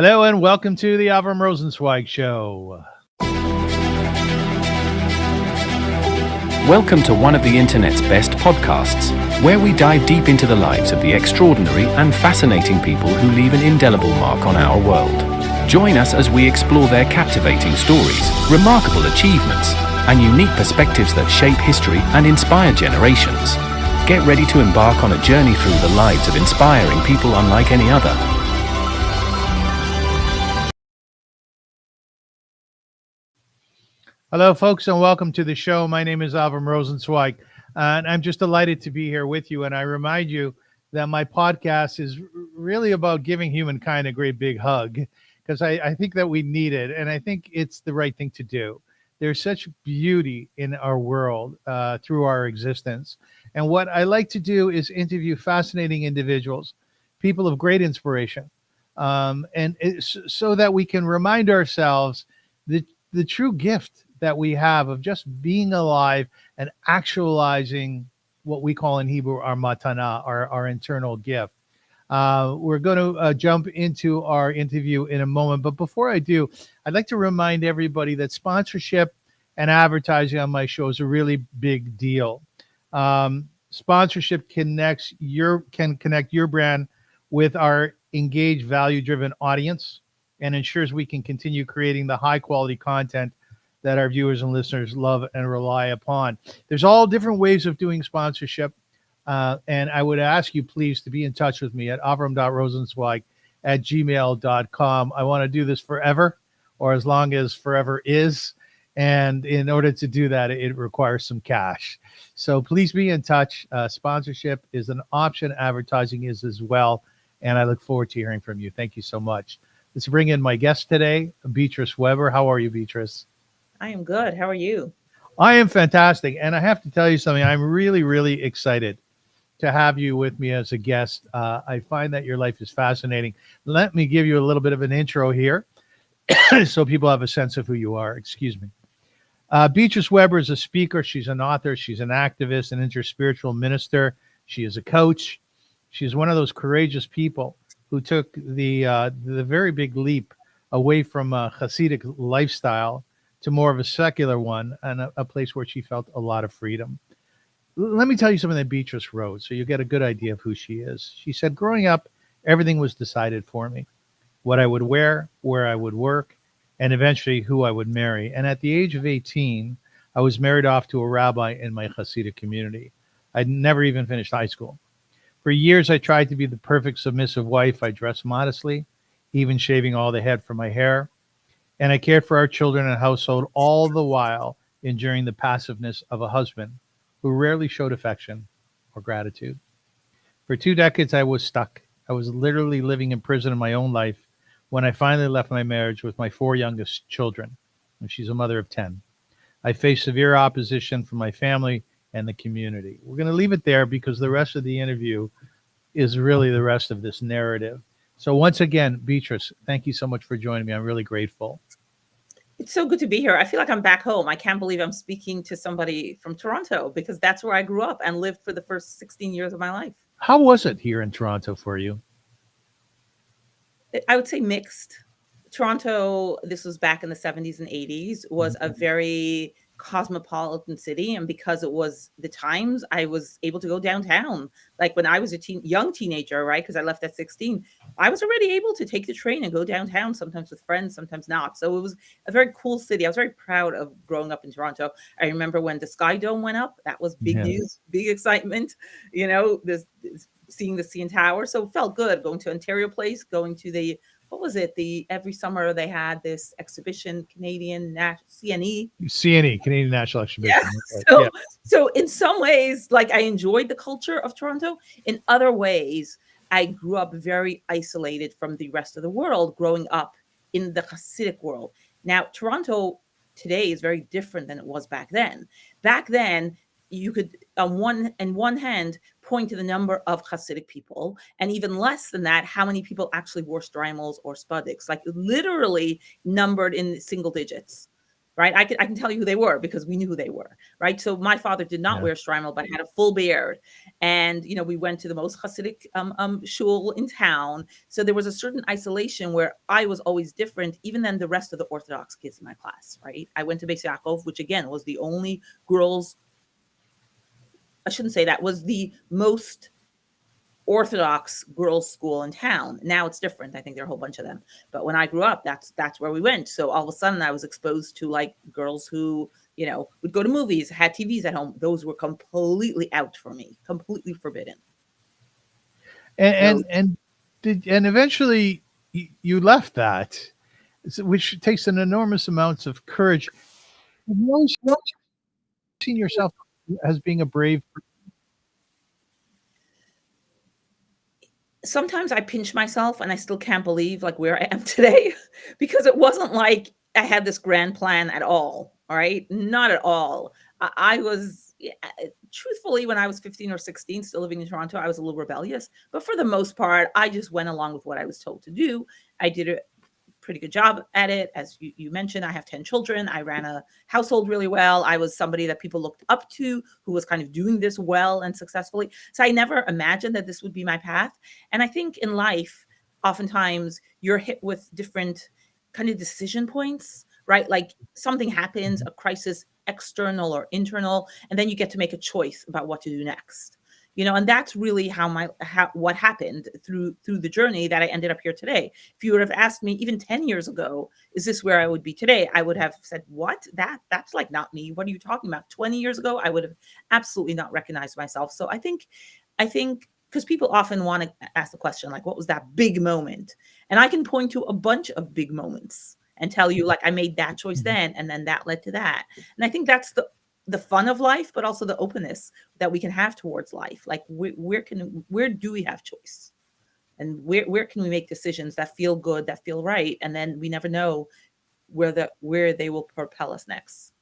Hello and welcome to the Avrum Rosensweig Show. Welcome to one of the internet's best podcasts, where we dive deep into the lives of the extraordinary and fascinating people who leave an indelible mark on our world. Join us as we explore their captivating stories, remarkable achievements, and unique perspectives that shape history and inspire generations. Get ready to embark on a journey through the lives of inspiring people unlike any other. Hello, folks, and welcome to the show. My name is Avrum Rosensweig, and I'm just delighted to be here with you. And I remind you that my podcast is really about giving humankind a great big hug, because I think that we need it, and I think it's the right thing to do. There's such beauty in our world through our existence. And what I like to do is interview fascinating individuals, people of great inspiration, so that we can remind ourselves the true gift that we have of just being alive and actualizing what we call in Hebrew our matana, our internal gift. We're going to jump into our interview in a moment. But before I do, I'd like to remind everybody that sponsorship and advertising on my show is a really big deal. Sponsorship can connect your brand with our engaged, value-driven audience and ensures we can continue creating the high-quality content that our viewers and listeners love and rely upon. There's all different ways of doing sponsorship, and I would ask you, please, to be in touch with me at avrum.rosensweig@gmail.com. I want to do this forever, or as long as forever is, and in order to do that, it requires some cash. So please be in touch. Sponsorship is an option. Advertising is as well, and I look forward to hearing from you. Thank you so much. Let's bring in my guest today, Beatrice Weber. How are you, Beatrice? I am good. How are you? I am fantastic. And I have to tell you something. I'm really, really excited to have you with me as a guest. I find that your life is fascinating. Let me give you a little bit of an intro here so people have a sense of who you are. Excuse me. Beatrice Weber is a speaker. She's an author. She's an activist, an interspiritual minister. She is a coach. She's one of those courageous people who took the very big leap away from a Hasidic lifestyle to more of a secular one, and a place where she felt a lot of freedom. Let me tell you something that Beatrice wrote so you get a good idea of who she is. She said, growing up, everything was decided for me. What I would wear, where I would work, and eventually who I would marry. And at the age of 18, I was married off to a rabbi in my Hasidic community. I'd never even finished high school. For years, I tried to be the perfect submissive wife. I dressed modestly, even shaving all the head from my hair. And I cared for our children and household, all the while enduring the passiveness of a husband who rarely showed affection or gratitude. For 2 decades, I was stuck. I was literally living in prison in my own life when I finally left my marriage with my 4 youngest children. And she's a mother of 10. I faced severe opposition from my family and the community. We're going to leave it there because the rest of the interview is really the rest of this narrative. So once again, Beatrice, thank you so much for joining me. I'm really grateful. It's so good to be here. I feel like I'm back home. I can't believe I'm speaking to somebody from Toronto because that's where I grew up and lived for the first 16 years of my life. How was it here in Toronto for you? I would say mixed. Toronto, this was back in the 70s and 80s, was a very cosmopolitan city. And because it was the times, I was able to go downtown. Like when I was a young teenager, right? Because I left at 16, I was already able to take the train and go downtown, sometimes with friends, sometimes not. So it was a very cool city. I was very proud of growing up in Toronto. I remember when the Sky Dome went up, that was big news, big excitement, this seeing the CN Tower. So it felt good going to Ontario Place, going to what was it? Every summer they had this exhibition, CNE, Canadian National Exhibition. Yeah. So in some ways, like I enjoyed the culture of Toronto. In other ways, I grew up very isolated from the rest of the world, growing up in the Hasidic world. Now, Toronto today is very different than it was back then. Back then, you could, on one hand, point to the number of Hasidic people, and even less than that, how many people actually wore shtreimels or spudiks, like literally numbered in single digits. right? I can tell you who they were because we knew who they were, right? So my father did not Yeah. wear shtreimel, but had a full beard. And, we went to the most Hasidic shul in town. So there was a certain isolation where I was always different, even than the rest of the Orthodox kids in my class, right? I went to Beis Yaakov, which again was the only girls, I shouldn't say that, was the most Orthodox girls' school in town. Now it's different. I think there are a whole bunch of them. But when I grew up, that's where we went. So all of a sudden I was exposed to like girls who, would go to movies, had TVs at home. Those were completely out for me, completely forbidden. And eventually you left that, which takes an enormous amounts of courage. Have you always seen yourself as being a brave? Sometimes I pinch myself and I still can't believe like where I am today because it wasn't like I had this grand plan at all. All right. Not at all. I was, truthfully, when I was 15 or 16, still living in Toronto, I was a little rebellious. But for the most part, I just went along with what I was told to do. I did a pretty good job at it. As you mentioned, I have 10 children. I ran a household really well. I was somebody that people looked up to who was kind of doing this well and successfully. So I never imagined that this would be my path. And I think in life, oftentimes you're hit with different kind of decision points, right? Like something happens, a crisis, external or internal, and then you get to make a choice about what to do next. And that's really what happened through the journey that I ended up here today. If you would have asked me even 10 years ago, is this where I would be today? I would have said, what? That's like not me. What are you talking about? 20 years ago, I would have absolutely not recognized myself. So I think because people often want to ask the question, like, what was that big moment? And I can point to a bunch of big moments and tell you, like, I made that choice then, and then that led to that. And I think that's the fun of life, but also the openness that we can have towards life. Like where do we have choice? And where can we make decisions that feel good, that feel right? And then we never know where they will propel us next.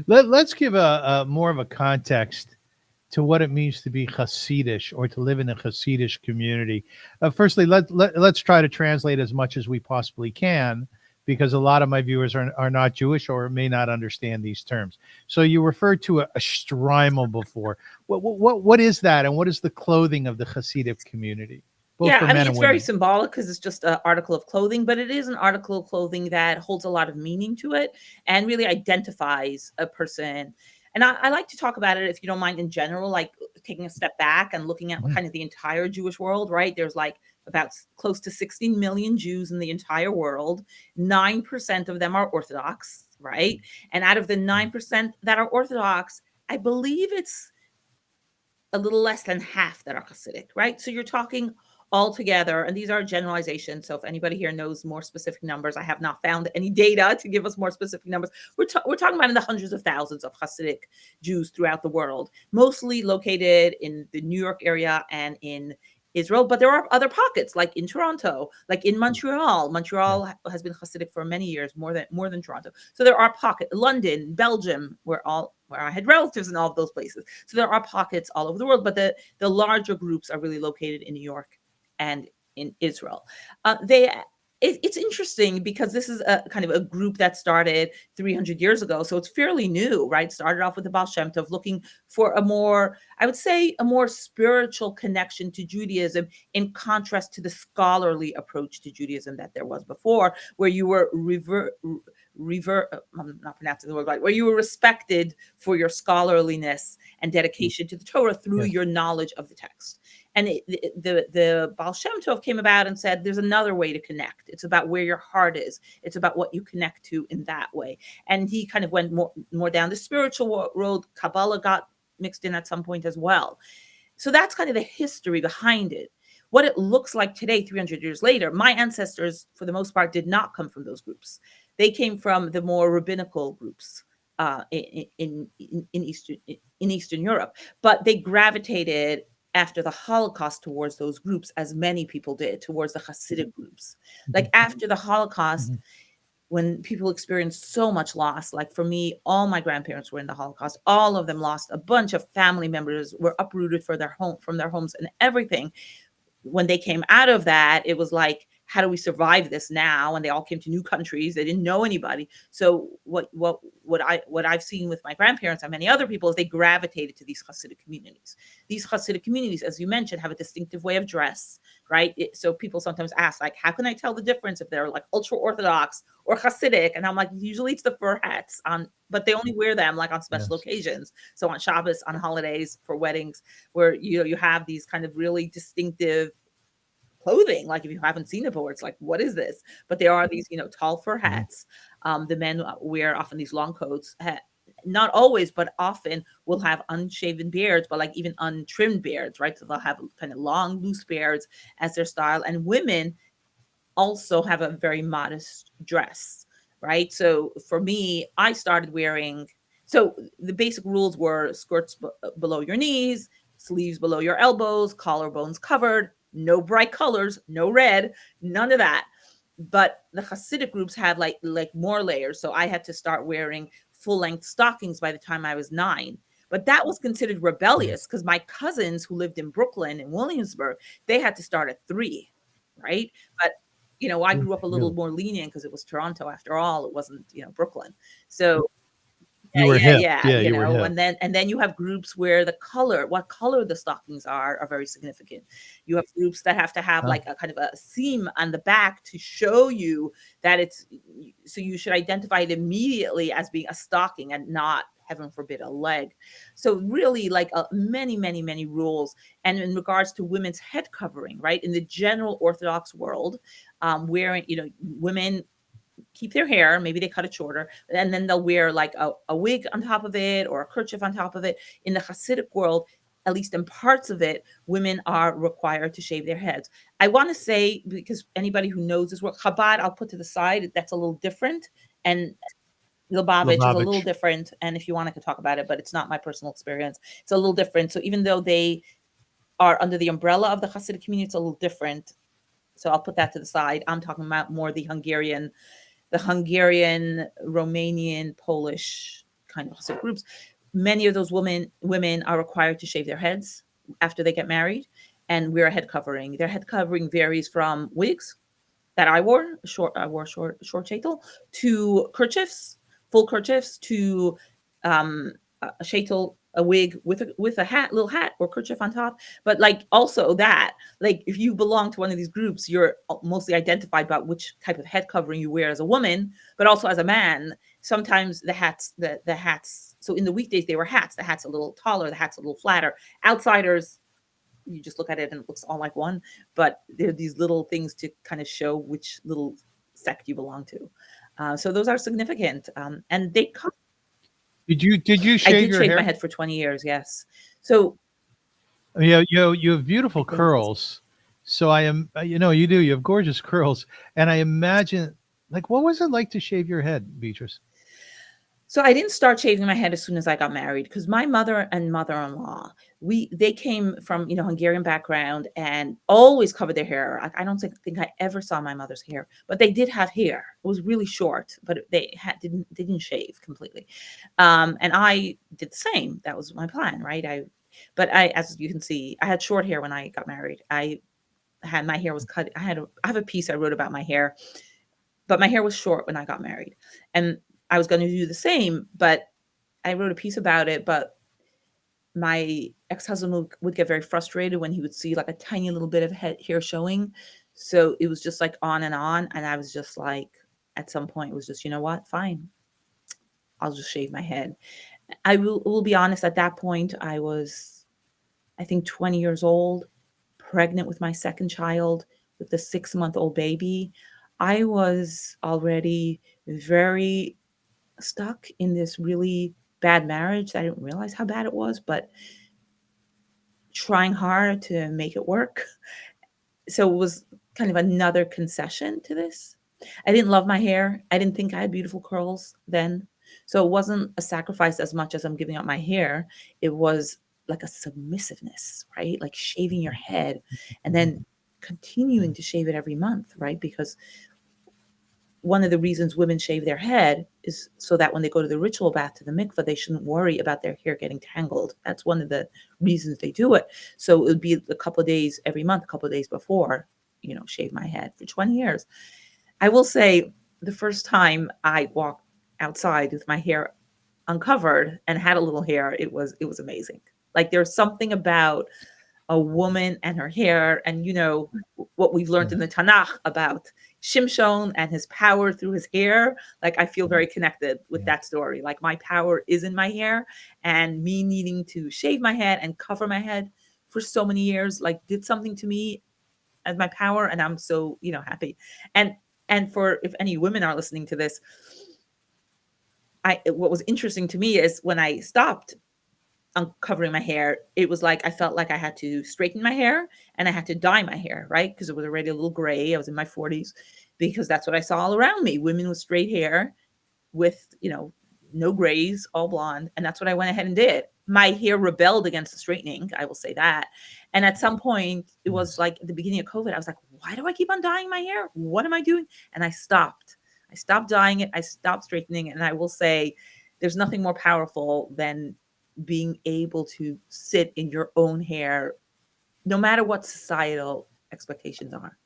Let's give a more of a context to what it means to be Hasidic or to live in a Hasidic community. Firstly, let's try to translate as much as we possibly can, because a lot of my viewers are not Jewish or may not understand these terms. So you referred to a shtreimel before. What is that, and what is the clothing of the Hasidic community? Both for men and women. It's very symbolic because it's just an article of clothing, but it is an article of clothing that holds a lot of meaning to it and really identifies a person. And I like to talk about it, if you don't mind, in general, like taking a step back and looking at kind of the entire Jewish world, right? There's like about close to 16 million Jews in the entire world. 9% of them are Orthodox, right? And out of the 9% that are Orthodox, I believe it's a little less than half that are Hasidic, right? So you're talking altogether, and these are generalizations. So if anybody here knows more specific numbers, I have not found any data to give us more specific numbers. We're talking about in the hundreds of thousands of Hasidic Jews throughout the world, mostly located in the New York area and in Israel, but there are other pockets, like in Toronto, like in Montreal. Montreal has been Hasidic for many years, more than Toronto. So there are pockets, London, Belgium, where I had relatives in all of those places. So there are pockets all over the world, but the larger groups are really located in New York and in Israel. It's interesting because this is a kind of a group that started 300 years ago. So it's fairly new, right? Started off with the Baal Shem Tov, looking for a more spiritual connection to Judaism, in contrast to the scholarly approach to Judaism that there was before, where you were I'm not pronouncing the word right, where you were respected for your scholarliness and dedication to the Torah through your knowledge of the text. And the Baal Shem Tov came about and said, there's another way to connect. It's about where your heart is. It's about what you connect to in that way. And he kind of went more down the spiritual road. Kabbalah got mixed in at some point as well. So that's kind of the history behind it. What it looks like today, 300 years later, my ancestors, for the most part, did not come from those groups. They came from the more rabbinical groups in Eastern Europe, but they gravitated after the Holocaust towards those groups, as many people did, towards the Hasidic groups. Like after the Holocaust, when people experienced so much loss, like for me, all my grandparents were in the Holocaust. All of them lost a bunch of family members, were uprooted from their homes and everything. When they came out of that, it was like, how do we survive this now? And they all came to new countries. They didn't know anybody. So what I've seen with my grandparents and many other people is they gravitated to these Hasidic communities. These Hasidic communities, as you mentioned, have a distinctive way of dress, right? So people sometimes ask, like, how can I tell the difference if they're like ultra Orthodox or Hasidic? And I'm like, usually it's the fur hats on, but they only wear them like on special occasions. So on Shabbos, on holidays, for weddings, where you have these kind of really distinctive clothing. Like if you haven't seen it before, it's like, what is this? But there are these, tall fur hats. The men wear often these long coats. Not always, but often will have unshaven beards, but like even untrimmed beards, right? So they'll have kind of long, loose beards as their style. And women also have a very modest dress, right? So for me, I started wearing, so the basic rules were skirts below your knees, sleeves below your elbows, collarbones covered, no bright colors, no red, none of that. But the Hasidic groups had like more layers. So I had to start wearing full-length stockings by the time I was 9. But that was considered rebellious because my cousins who lived in Brooklyn and Williamsburg, they had to start at 3, right? But I grew up a little more lenient because it was Toronto after all. It wasn't, Brooklyn. So You were hip. yeah, Yeah, you were hip. and then you have groups where what color the stockings are very significant. You have groups that have to have like a kind of a seam on the back to show you that it's, so you should identify it immediately as being a stocking and not, heaven forbid, a leg. So really like many, many, many rules. And in regards to women's head covering, right? In the general Orthodox world, wearing, women keep their hair, maybe they cut it shorter, and then they'll wear like a wig on top of it or a kerchief on top of it. In the Hasidic world, at least in parts of it, women are required to shave their heads. I want to say, because anybody who knows this work, Chabad, I'll put to the side, that's a little different. And Lubavitch is a little different. And if you want, I could talk about it, but it's not my personal experience. It's a little different. So even though they are under the umbrella of the Hasidic community, it's a little different. So I'll put that to the side. I'm talking about more the Hungarian, Romanian, Polish kind of Hasidic groups. Many of those women are required to shave their heads after they get married and wear a head covering. Their head covering varies from wigs that I wore short shaitel, to kerchiefs, full kerchiefs, to a shaitel, a wig with a hat, little hat or kerchief on top. But like also that, like if you belong to one of these groups, you're mostly identified by which type of head covering you wear as a woman, but also as a man. Sometimes the hats, so in the weekdays they were hats. The hat's a little taller, the hat's a little flatter. Outsiders, you just look at it and it looks all like one, but there are these little things to kind of show which little sect you belong to. So those are significant. And they come. Did you shave I did your shave hair? my head for 20 years, yes. So you have beautiful curls. So I am, you have gorgeous curls. And I imagine, like, what was it like to shave your head, Beatrice? So I didn't start shaving my head as soon as I got married because my mother and mother-in-law, they came from, Hungarian background and always covered their hair. I don't think I ever saw my mother's hair, but they did have hair. It was really short, but they didn't shave completely. And I did the same. That was my plan, right? As you can see, I had short hair when I got married. My hair was cut. I have a piece I wrote about my hair, but my hair was short when I got married. And I was going to do the same, but I wrote a piece about it. But my ex-husband would get very frustrated when he would see like a tiny little bit of hair showing. So it was just like on. And I was just like, at some point, it was just, you know what? Fine. I'll just shave my head. I will be honest. At that point, I was, I think, 20 years old, pregnant with my second child, with a 6-month-old baby. I was already very stuck in this really bad marriage. I didn't realize how bad it was, but trying hard to make it work. So it was kind of another concession to this. I didn't love my hair. I didn't think I had beautiful curls then. So it wasn't a sacrifice as much as I'm giving up my hair. It was like a submissiveness, right? Like shaving your head and then continuing to shave it every month, right? Because one of the reasons women shave their head is so that when they go to the ritual bath, to the mikveh, they shouldn't worry about their hair getting tangled. That's one of the reasons they do it. So it would be a couple of days every month, a couple of days before, shave my head for 20 years. I will say the first time I walked outside with my hair uncovered and had a little hair, it was amazing. Like there's something about a woman and her hair, and what we've learned in the Tanakh about Shimshon and his power through his hair. Like I feel very connected with that story. Like my power is in my hair, and me needing to shave my head and cover my head for so many years, like did something to me as my power, and I'm so happy. And for if any women are listening to this, what was interesting to me is when I stopped uncovering my hair, it was like I felt like I had to straighten my hair and I had to dye my hair, right? Because it was already a little gray. I was in my 40s, because that's what I saw all around me. Women with straight hair with, no grays, all blonde. And that's what I went ahead and did. My hair rebelled against the straightening, I will say that. And at some point, it was like at the beginning of COVID, I was like, why do I keep on dyeing my hair? What am I doing? And I stopped. I stopped dyeing it. I stopped straightening it. And I will say there's nothing more powerful than being able to sit in your own hair, no matter what societal expectations are.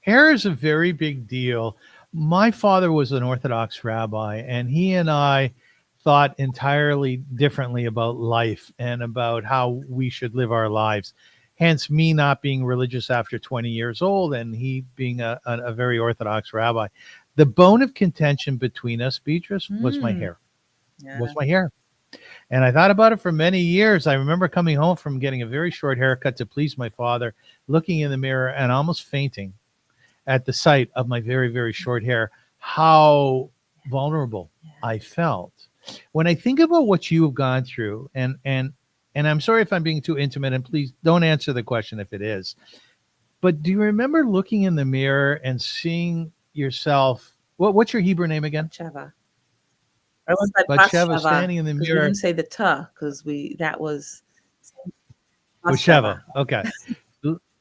Hair is a very big deal. My father was an Orthodox rabbi, and he and I thought entirely differently about life and about how we should live our lives. Hence, me not being religious after 20 years old, and he being a very Orthodox rabbi. The bone of contention between us, Beatrice, was my hair. Yeah. Was my hair. And I thought about it for many years. I remember coming home from getting a very short haircut to please my father, looking in the mirror and almost fainting at the sight of my very, very short hair, how vulnerable I felt. When I think about what you have gone through, and I'm sorry if I'm being too intimate, and please don't answer the question if it is, but do you remember looking in the mirror and seeing yourself? What's your Hebrew name again? Sheva. I was like Batsheva, standing in the mirror. We didn't say the ta because that was Batsheva. Okay.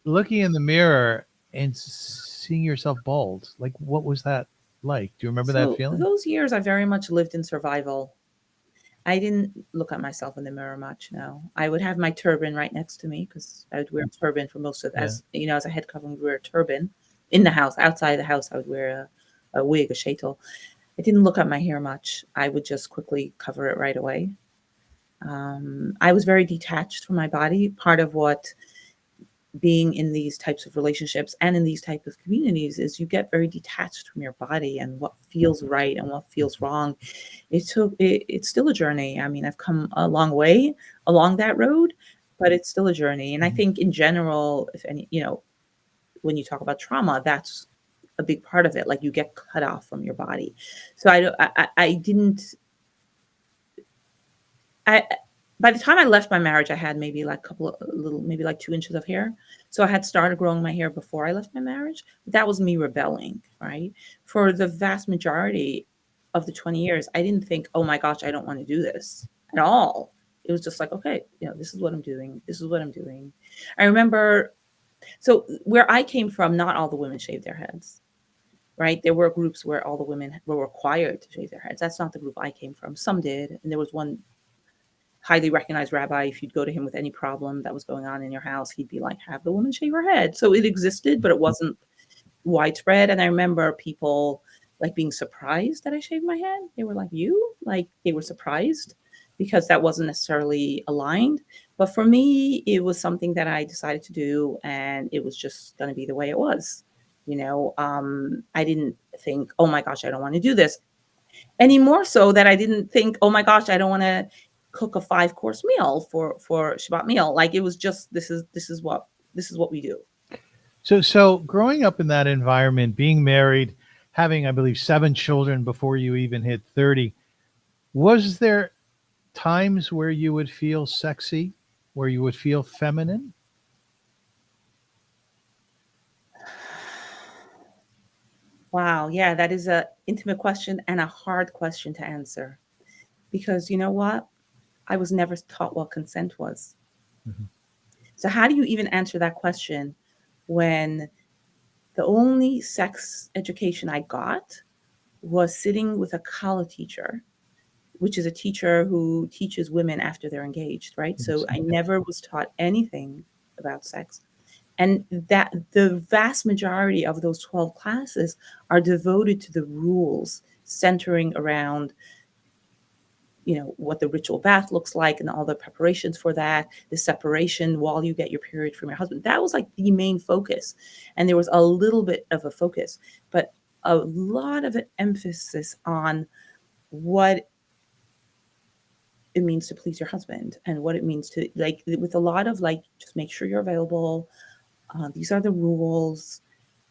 Looking in the mirror and seeing yourself bald, like what was that like? Do you remember that feeling? Those years I very much lived in survival. I didn't look at myself in the mirror much. No, I would have my turban right next to me because I would wear a turban for most of as a head covering. We wear a turban in the house. Outside the house, I would wear a wig, a sheitel. I didn't look at my hair much. I would just quickly cover it right away. I was very detached from my body. Part of what being in these types of relationships and in these types of communities is you get very detached from your body and what feels right and what feels wrong. It's still a journey. I mean, I've come a long way along that road, but it's still a journey. And I think in general, if any, when you talk about trauma, that's a big part of it. Like you get cut off from your body. So by the time I left my marriage, I had maybe like maybe like 2 inches of hair. So I had started growing my hair before I left my marriage. But that was me rebelling, right? For the vast majority of the 20 years, I didn't think, oh my gosh, I don't want to do this at all. It was just like, okay, this is what I'm doing. This is what I'm doing. I remember, so where I came from, not all the women shaved their heads. Right. There were groups where all the women were required to shave their heads. That's not the group I came from. Some did. And there was one highly recognized rabbi. If you'd go to him with any problem that was going on in your house, he'd be like, have the woman shave her head. So it existed, but it wasn't widespread. And I remember people like being surprised that I shaved my head. They were like, you? Like they were surprised because that wasn't necessarily aligned. But for me, it was something that I decided to do. And it was just going to be the way it was. I didn't think, oh my gosh, I don't want to do this. Any more so that I didn't think, oh my gosh, I don't want to cook a 5-course meal for Shabbat meal. Like it was just, this is what we do. So growing up in that environment, being married, having, I believe, 7 children before you even hit 30, was there times where you would feel sexy, where you would feel feminine? Wow. Yeah, that is an intimate question and a hard question to answer. Because you know what? I was never taught what consent was. Mm-hmm. So how do you even answer that question when the only sex education I got was sitting with a kala teacher, which is a teacher who teaches women after they're engaged, right? So I never was taught anything about sex. And that the vast majority of those 12 classes are devoted to the rules centering around, what the ritual bath looks like and all the preparations for that, the separation while you get your period from your husband. That was like the main focus. And there was a little bit of a focus, but a lot of an emphasis on what it means to please your husband and what it means to, like, with a lot of like, just make sure you're available. These are the rules.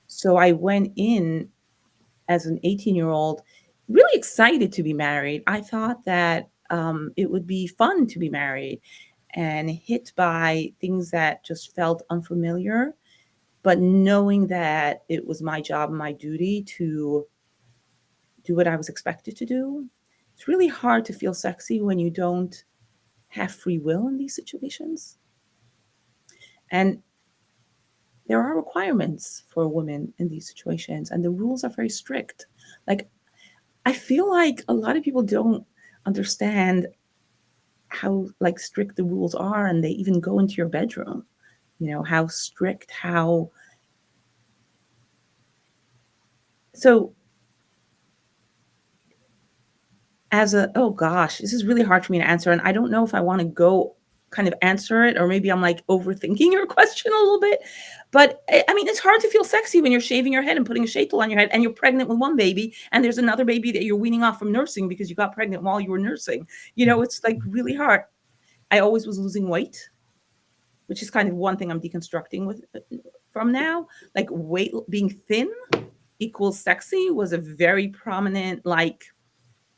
So I went in as an 18-year-old, really excited to be married. I thought that it would be fun to be married, and hit by things that just felt unfamiliar, but knowing that it was my job and my duty to do what I was expected to do. It's really hard to feel sexy when you don't have free will in these situations. And there are requirements for women in these situations, and the rules are very strict. Like, I feel like a lot of people don't understand how like strict the rules are, and they even go into your bedroom. How strict, how so oh gosh, this is really hard for me to answer, and I don't know if I want to go kind of answer it, or maybe I'm like overthinking your question a little bit. But I mean, it's hard to feel sexy when you're shaving your head and putting a sheitel on your head, and you're pregnant with one baby, and there's another baby that you're weaning off from nursing because you got pregnant while you were nursing. It's like really hard. I always was losing weight, which is kind of one thing I'm deconstructing with from now. Like, weight, being thin equals sexy was a very prominent like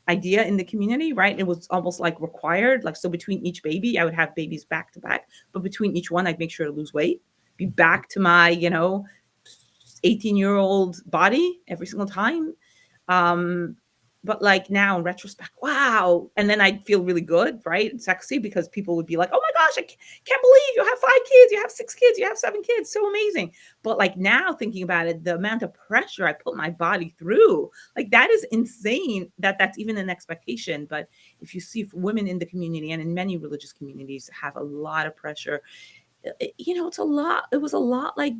idea in the community, right? It was almost like required. Like, so between each baby, I would have babies back to back, but between each one, I'd make sure to lose weight, be back to my, 18-year-old body every single time. But like now in retrospect, wow. And then I'd feel really good, right? And sexy, because people would be like, oh my gosh, I can't believe you have 5 kids, you have 6 kids, you have 7 kids. So amazing. But like now thinking about it, the amount of pressure I put my body through, like that is insane that that's even an expectation. But if you see women in the community and in many religious communities have a lot of pressure, it's a lot. It was a lot like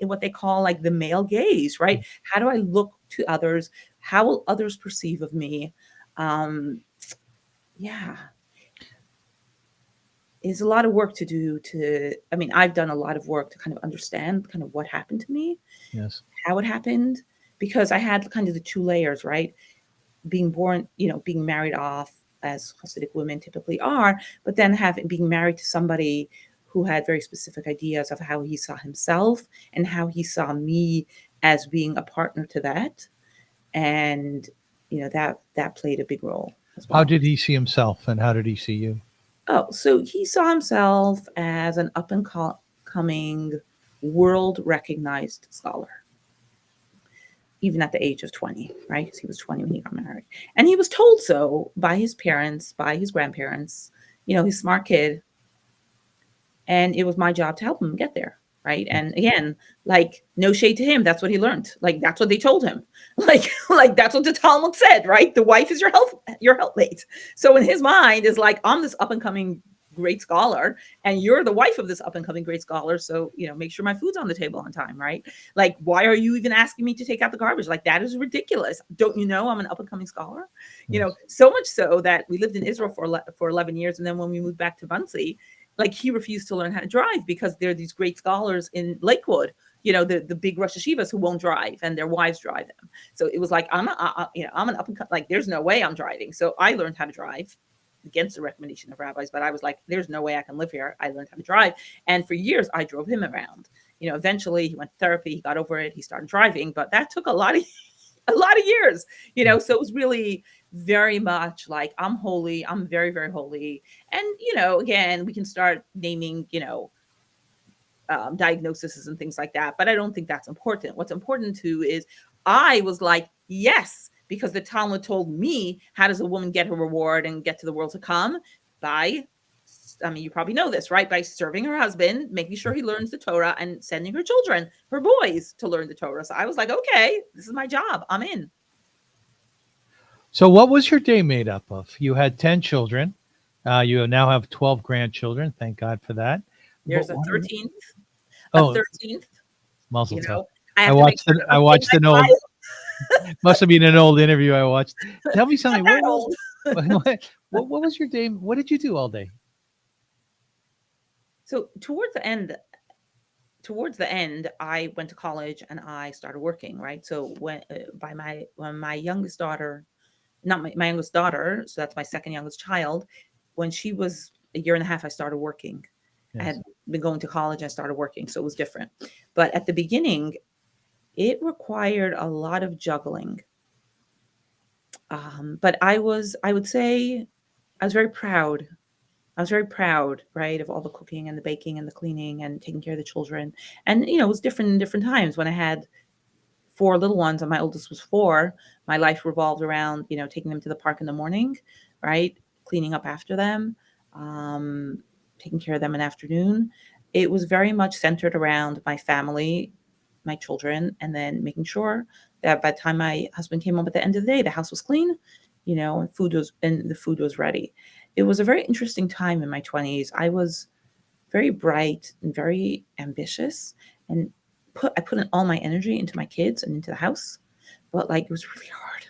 what they call like the male gaze, right? How do I look to others? How will others perceive of me? Yeah. It's a lot of work to do I've done a lot of work to kind of understand kind of what happened to me. Yes. How it happened, because I had kind of the 2 layers, right? Being born, being married off, as Hasidic women typically are, but then being married to somebody who had very specific ideas of how he saw himself and how he saw me as being a partner to that. And, that played a big role as well. How did he see himself, and how did he see you? Oh, so he saw himself as an up and coming, world recognized scholar, even at the age of 20, right? Because he was 20 when he got married. And he was told so by his parents, by his grandparents, he's a smart kid. And it was my job to help him get there, right? And again, like, no shade to him. That's what he learned. Like, that's what they told him. Like that's what the Talmud said, right? The wife is your helpmate. So in his mind is like, I'm this up and coming great scholar, and you're the wife of this up and coming great scholar. So, make sure my food's on the table on time, right? Like, why are you even asking me to take out the garbage? Like, that is ridiculous. Don't you know I'm an up and coming scholar? Yes. So much so that we lived in Israel for 11 years. And then when we moved back to Muncie, like, he refused to learn how to drive because there are these great scholars in Lakewood, the big Rosh Hashivas who won't drive, and their wives drive them. So it was like, I'm an up and like, there's no way I'm driving. So I learned how to drive against the recommendation of rabbis, but I was like, there's no way I can live here. I learned how to drive. And for years I drove him around. Eventually he went to therapy, he got over it, he started driving, but that took a lot of years, so it was really very much like, I'm holy, I'm very, very holy. And, again, we can start naming, diagnoses and things like that, but I don't think that's important. What's important too is I was like, yes, because the Talmud told me, how does a woman get her reward and get to the world to come? You probably know this, right? By serving her husband, making sure he learns the Torah, and sending her children, her boys, to learn the Torah. So I was like, okay, this is my job. I'm in. So what was your day made up of? You had 10 children. You now have 12 grandchildren. Thank God for that. There's a 13th. a Oh, 13th, Mazel you tov. know. I have to make sure I to feed watched an my old, child. must have been an old interview I watched. Tell me Not something. that old. What was your day? What did you do all day? So towards the end, I went to college and I started working, right? So when my youngest daughter, not my youngest daughter, so that's my second youngest child, when she was a year and a half, I started working. I Yes. had been going to college and I started working, so it was different. But at the beginning, it required a lot of juggling. But I would say, I was very proud. I was very proud, right, of all the cooking and the baking and the cleaning and taking care of the children. And it was different in different times. When I had four little ones and my oldest was four, my life revolved around, taking them to the park in the morning, right, cleaning up after them, um, taking care of them in the afternoon. It was very much centered around my family, my children, and then making sure that by the time my husband came home at the end of the day, the house was clean, and the food was ready. It was a very interesting time in my 20s. I was very bright and very ambitious, and I put in all my energy into my kids and into the house, but like it was really hard.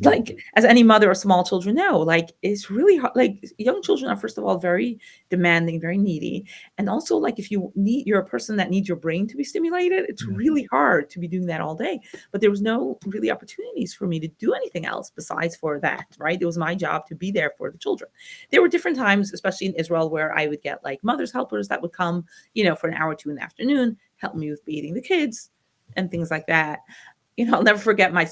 Like as any mother of small children know, like it's really hard. Like young children are first of all very demanding, very needy, and also like if you're a person that needs your brain to be stimulated, it's Yeah. really hard to be doing that all day. But there was no really opportunities for me to do anything else besides for that, right? It was my job to be there for the children. There were different times, especially in Israel, where I would get like mother's helpers that would come, for an hour or two in the afternoon, help me with bathing the kids and things like that. I'll never forget my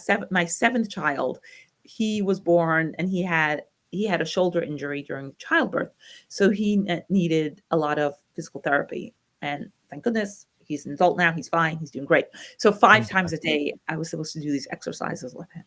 seventh child. He was born and he had a shoulder injury during childbirth, so he needed a lot of physical therapy. And thank goodness he's an adult now. He's fine. He's doing great. So 5 times a day, I was supposed to do these exercises with him.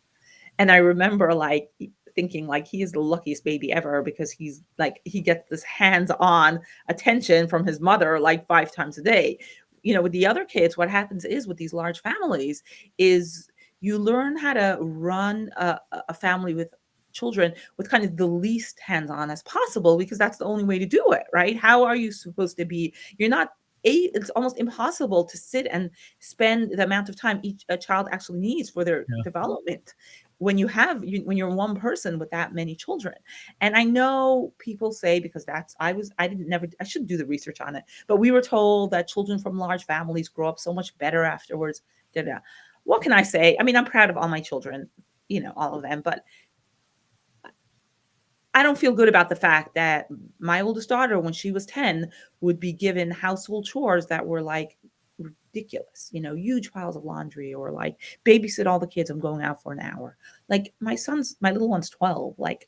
And I remember like thinking like he is the luckiest baby ever because he's like he gets this hands-on attention from his mother like 5 times a day. With the other kids, what happens is with these large families is you learn how to run a family with children with kind of the least hands-on as possible because that's the only way to do it, right? How are you supposed to be? You're not it's almost impossible to sit and spend the amount of time each a child actually needs for their Yeah. development when you're one person with that many children. And I know people say because I should do the research on it, but we were told that children from large families grow up so much better afterwards. Da, da. What can I say? I mean, I'm proud of all my children, all of them, but I don't feel good about the fact that my oldest daughter, when she was 10, would be given household chores that were like ridiculous, huge piles of laundry or like babysit all the kids. I'm going out for an hour. Like my little one's 12. Like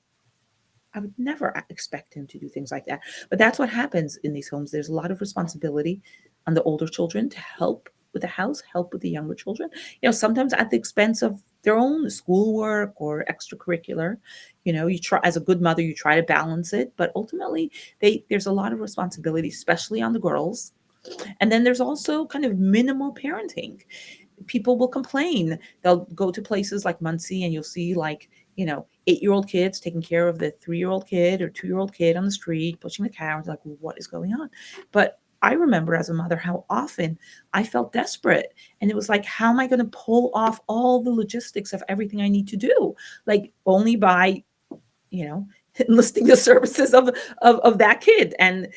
I would never expect him to do things like that. But that's what happens in these homes. There's a lot of responsibility on the older children to help with the house, help with the younger children, sometimes at the expense of their own schoolwork or extracurricular. You try, as a good mother, you try to balance it, but ultimately there's a lot of responsibility, especially on the girls. And then there's also kind of minimal parenting. People will complain. They'll go to places like Muncie and you'll see like, 8-year-old kids taking care of the 3-year-old kid or 2-year-old kid on the street, pushing the car. Like, what is going on? But I remember as a mother how often I felt desperate. And it was like, how am I going to pull off all the logistics of everything I need to do? Like only by, enlisting the services of that kid. And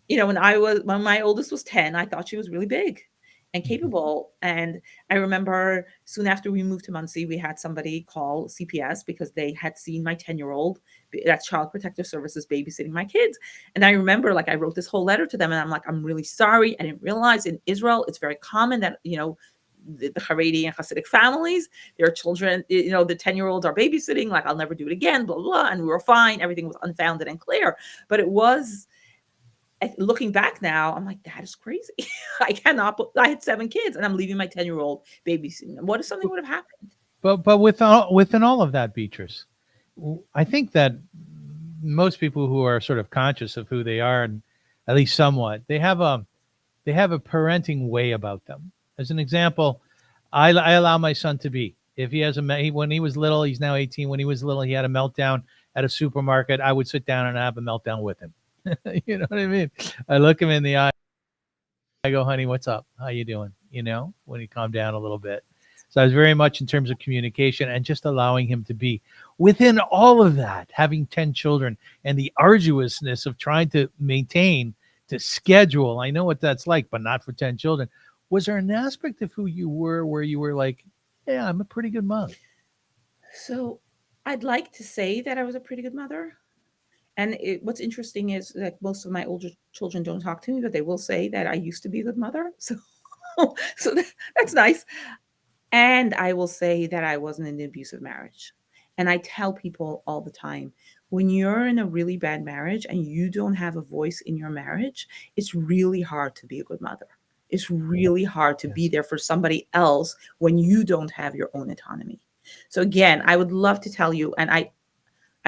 when my oldest was 10, I thought she was really big and capable. And I remember soon after we moved to Muncie, we had somebody call CPS because they had seen my 10-year-old, that's Child Protective Services, babysitting my kids. And I remember like I wrote this whole letter to them and I'm like, I'm really sorry. I didn't realize in Israel, it's very common that, the Haredi and Hasidic families, their children, the 10-year-olds are babysitting, like I'll never do it again, blah, blah. And we were fine. Everything was unfounded and clear. But it was, looking back now, I'm like, that is crazy. I had 7 kids and I'm leaving my 10-year-old babysitting them. What if something would have happened? But within all of that, Beatrice, I think that most people who are sort of conscious of who they are, and at least somewhat, they have a parenting way about them. As an example, I allow my son to be. If he has when he was little, he's now 18. When he was little, he had a meltdown at a supermarket. I would sit down and have a meltdown with him. You know what I mean? I look him in the eye. I go, honey, what's up? How you doing? When he calmed down a little bit. So I was very much in terms of communication and just allowing him to be within all of that, having 10 children and the arduousness of trying to maintain to schedule. I know what that's like, but not for 10 children. Was there an aspect of who you were where you were like, yeah, I'm a pretty good mom? So I'd like to say that I was a pretty good mother. And what's interesting is that most of my older children don't talk to me, but they will say that I used to be a good mother. So, that's nice. And I will say that I wasn't in an abusive marriage. And I tell people all the time, when you're in a really bad marriage and you don't have a voice in your marriage, it's really hard to be a good mother. It's really hard to be Yes. there for somebody else when you don't have your own autonomy. So again, I would love to tell you, and I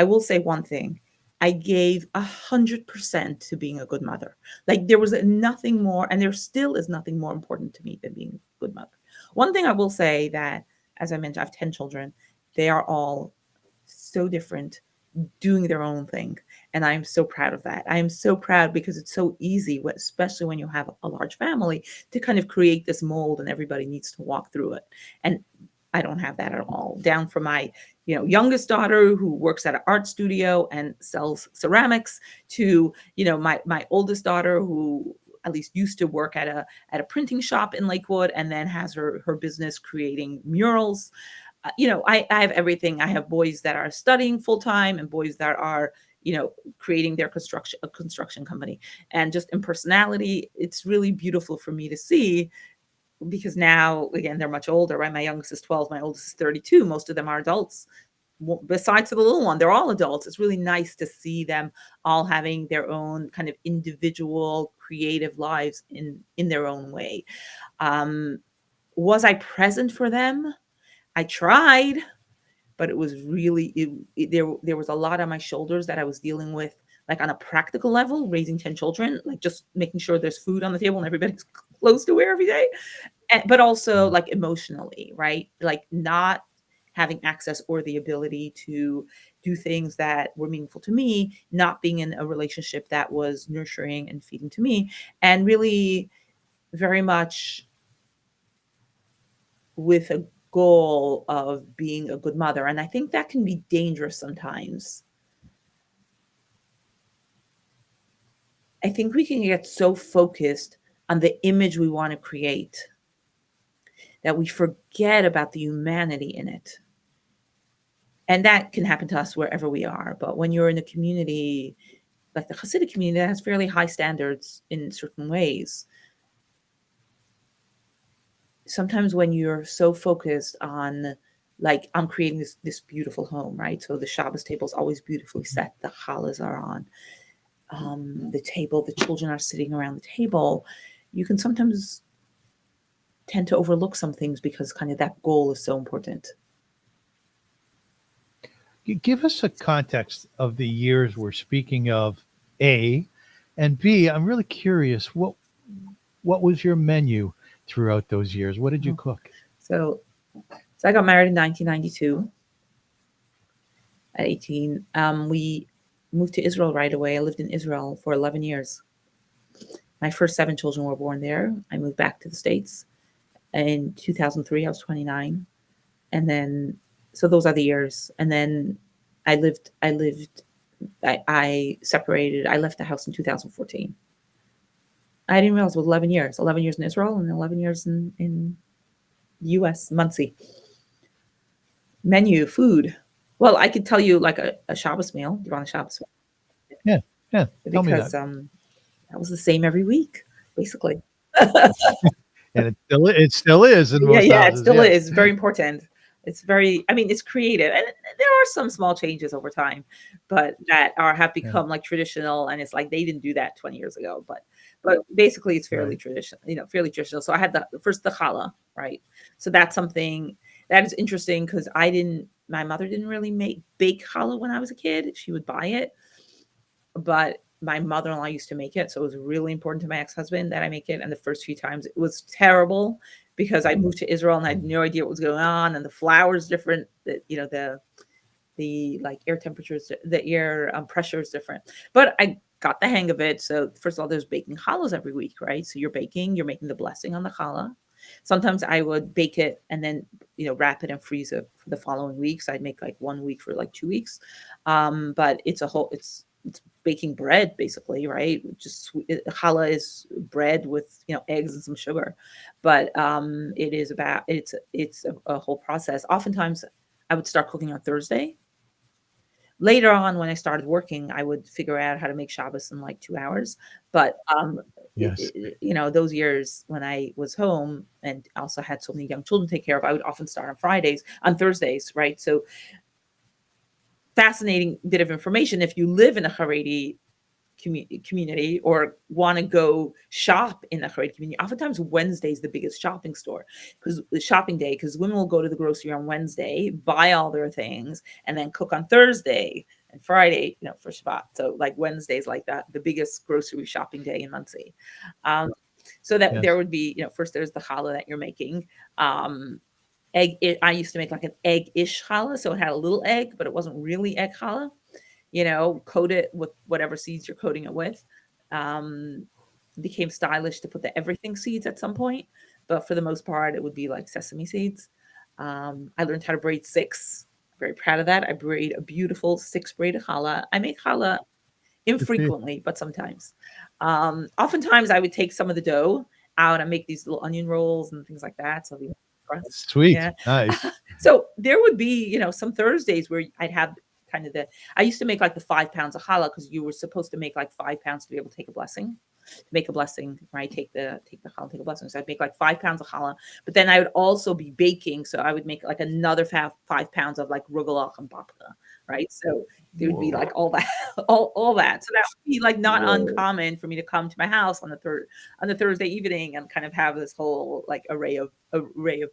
will say one thing. I gave 100% to being a good mother. Like there was nothing more, and there still is nothing more important to me than being a good mother. One thing I will say that, as I mentioned, I have 10 children. They are all so different, doing their own thing. And I'm so proud of that. I am so proud because it's so easy, especially when you have a large family, to kind of create this mold and everybody needs to walk through it. And I don't have that at all. Down from my, youngest daughter who works at an art studio and sells ceramics to, my oldest daughter who at least used to work at a printing shop in Lakewood and then has her business creating murals. I have everything. I have boys that are studying full time and boys that are, creating their construction company. And just in personality, it's really beautiful for me to see because now, again, they're much older, right? My youngest is 12, my oldest is 32. Most of them are adults. Besides the little one, they're all adults. It's really nice to see them all having their own kind of individual creative lives in their own way. Was I present for them? I tried, but it was really there was a lot on my shoulders that I was dealing with, like on a practical level, raising 10 children, like just making sure there's food on the table and everybody's close to wear every day. But also like emotionally, right? Like not having access or the ability to do things that were meaningful to me, not being in a relationship that was nurturing and feeding to me, and really very much with a goal of being a good mother. And I think that can be dangerous sometimes. I think we can get so focused on the image we want to create that we forget about the humanity in it. And that can happen to us wherever we are. But when you're in a community like the Hasidic community that has fairly high standards in certain ways, sometimes when you're so focused on, like, I'm creating this beautiful home, right? So the Shabbos table is always beautifully set. The challahs are on the table. The children are sitting around the table. You can sometimes tend to overlook some things because kind of that goal is so important. Give us a context of the years we're speaking of, A, and B, I'm really curious, what was your menu throughout those years? What did you cook? So I got married in 1992 at 18. We moved to Israel right away. I lived in Israel for 11 years. My first 7 children were born there. I moved back to the States in 2003. I was 29. And then, so those are the years. And then I separated. I left the house in 2014. I didn't realize it was 11 years. 11 years in Israel and 11 years in U.S., Muncie. Menu, food. Well, I could tell you like a Shabbos meal. You're on a Shabbos meal. Yeah. Tell me Because that. that was the same every week, basically. And it still is in most Yeah, it houses. still Yeah. is very important. It's very, I mean, it's creative, and there are some small changes over time, but that have Yeah. become like traditional, and it's like they didn't do that 20 years ago, but basically it's fairly Right. traditional, fairly traditional. So I had the challah, right? So that's something that is interesting because my mother didn't really bake challah when I was a kid. She would buy it, but my mother-in-law used to make it. So it was really important to my ex-husband that I make it. And the first few times it was terrible because I moved to Israel and I had no idea what was going on. And the flour is different, the like air temperatures, the air pressure is different. But got the hang of it. So first of all, there's baking challahs every week, right? So you're making the blessing on the challah. Sometimes I would bake it and then wrap it and freeze it for the following week. So I'd make like 1 week for like 2 weeks. But it's baking bread basically, right? Just challah is bread with eggs and some sugar, but it's a whole process. Oftentimes, I would start cooking on Thursday. Later on, when I started working, I would figure out how to make Shabbos in like 2 hours. But Yes. those years when I was home and also had so many young children to take care of, I would often start on Thursdays, right? So fascinating bit of information. If you live in a Haredi community or want to go shop in the Haredi community, oftentimes Wednesday is the biggest shopping day, because women will go to the grocery on Wednesday, buy all their things, and then cook on Thursday and Friday, for Shabbat. So like Wednesday's like that, the biggest grocery shopping day in Muncie. So that Yes. there would be, first there's the challah that you're making. I used to make like an egg-ish challah, so it had a little egg, but it wasn't really egg challah. Coat it with whatever seeds you're coating it with. Became stylish to put the everything seeds at some point, but for the most part, it would be like sesame seeds. I learned how to braid 6. Very proud of that. I braid a beautiful 6-braided challah. I make challah infrequently, but sometimes. Oftentimes, I would take some of the dough out and make these little onion rolls and things like that. So Sweet. yeah. Nice. So there would be, some Thursdays where I'd have kind of I used to make like the 5 pounds of challah, because you were supposed to make like 5 pounds to be able to take a blessing. To make a blessing, right? Take the challah, take a blessing. So I'd make like 5 pounds of challah, but then I would also be baking. So I would make like another 5 pounds of like rugelach and babka, right? So there would be like all that, all that. So that would be like not uncommon for me to come to my house on the Thursday evening and kind of have this whole like array of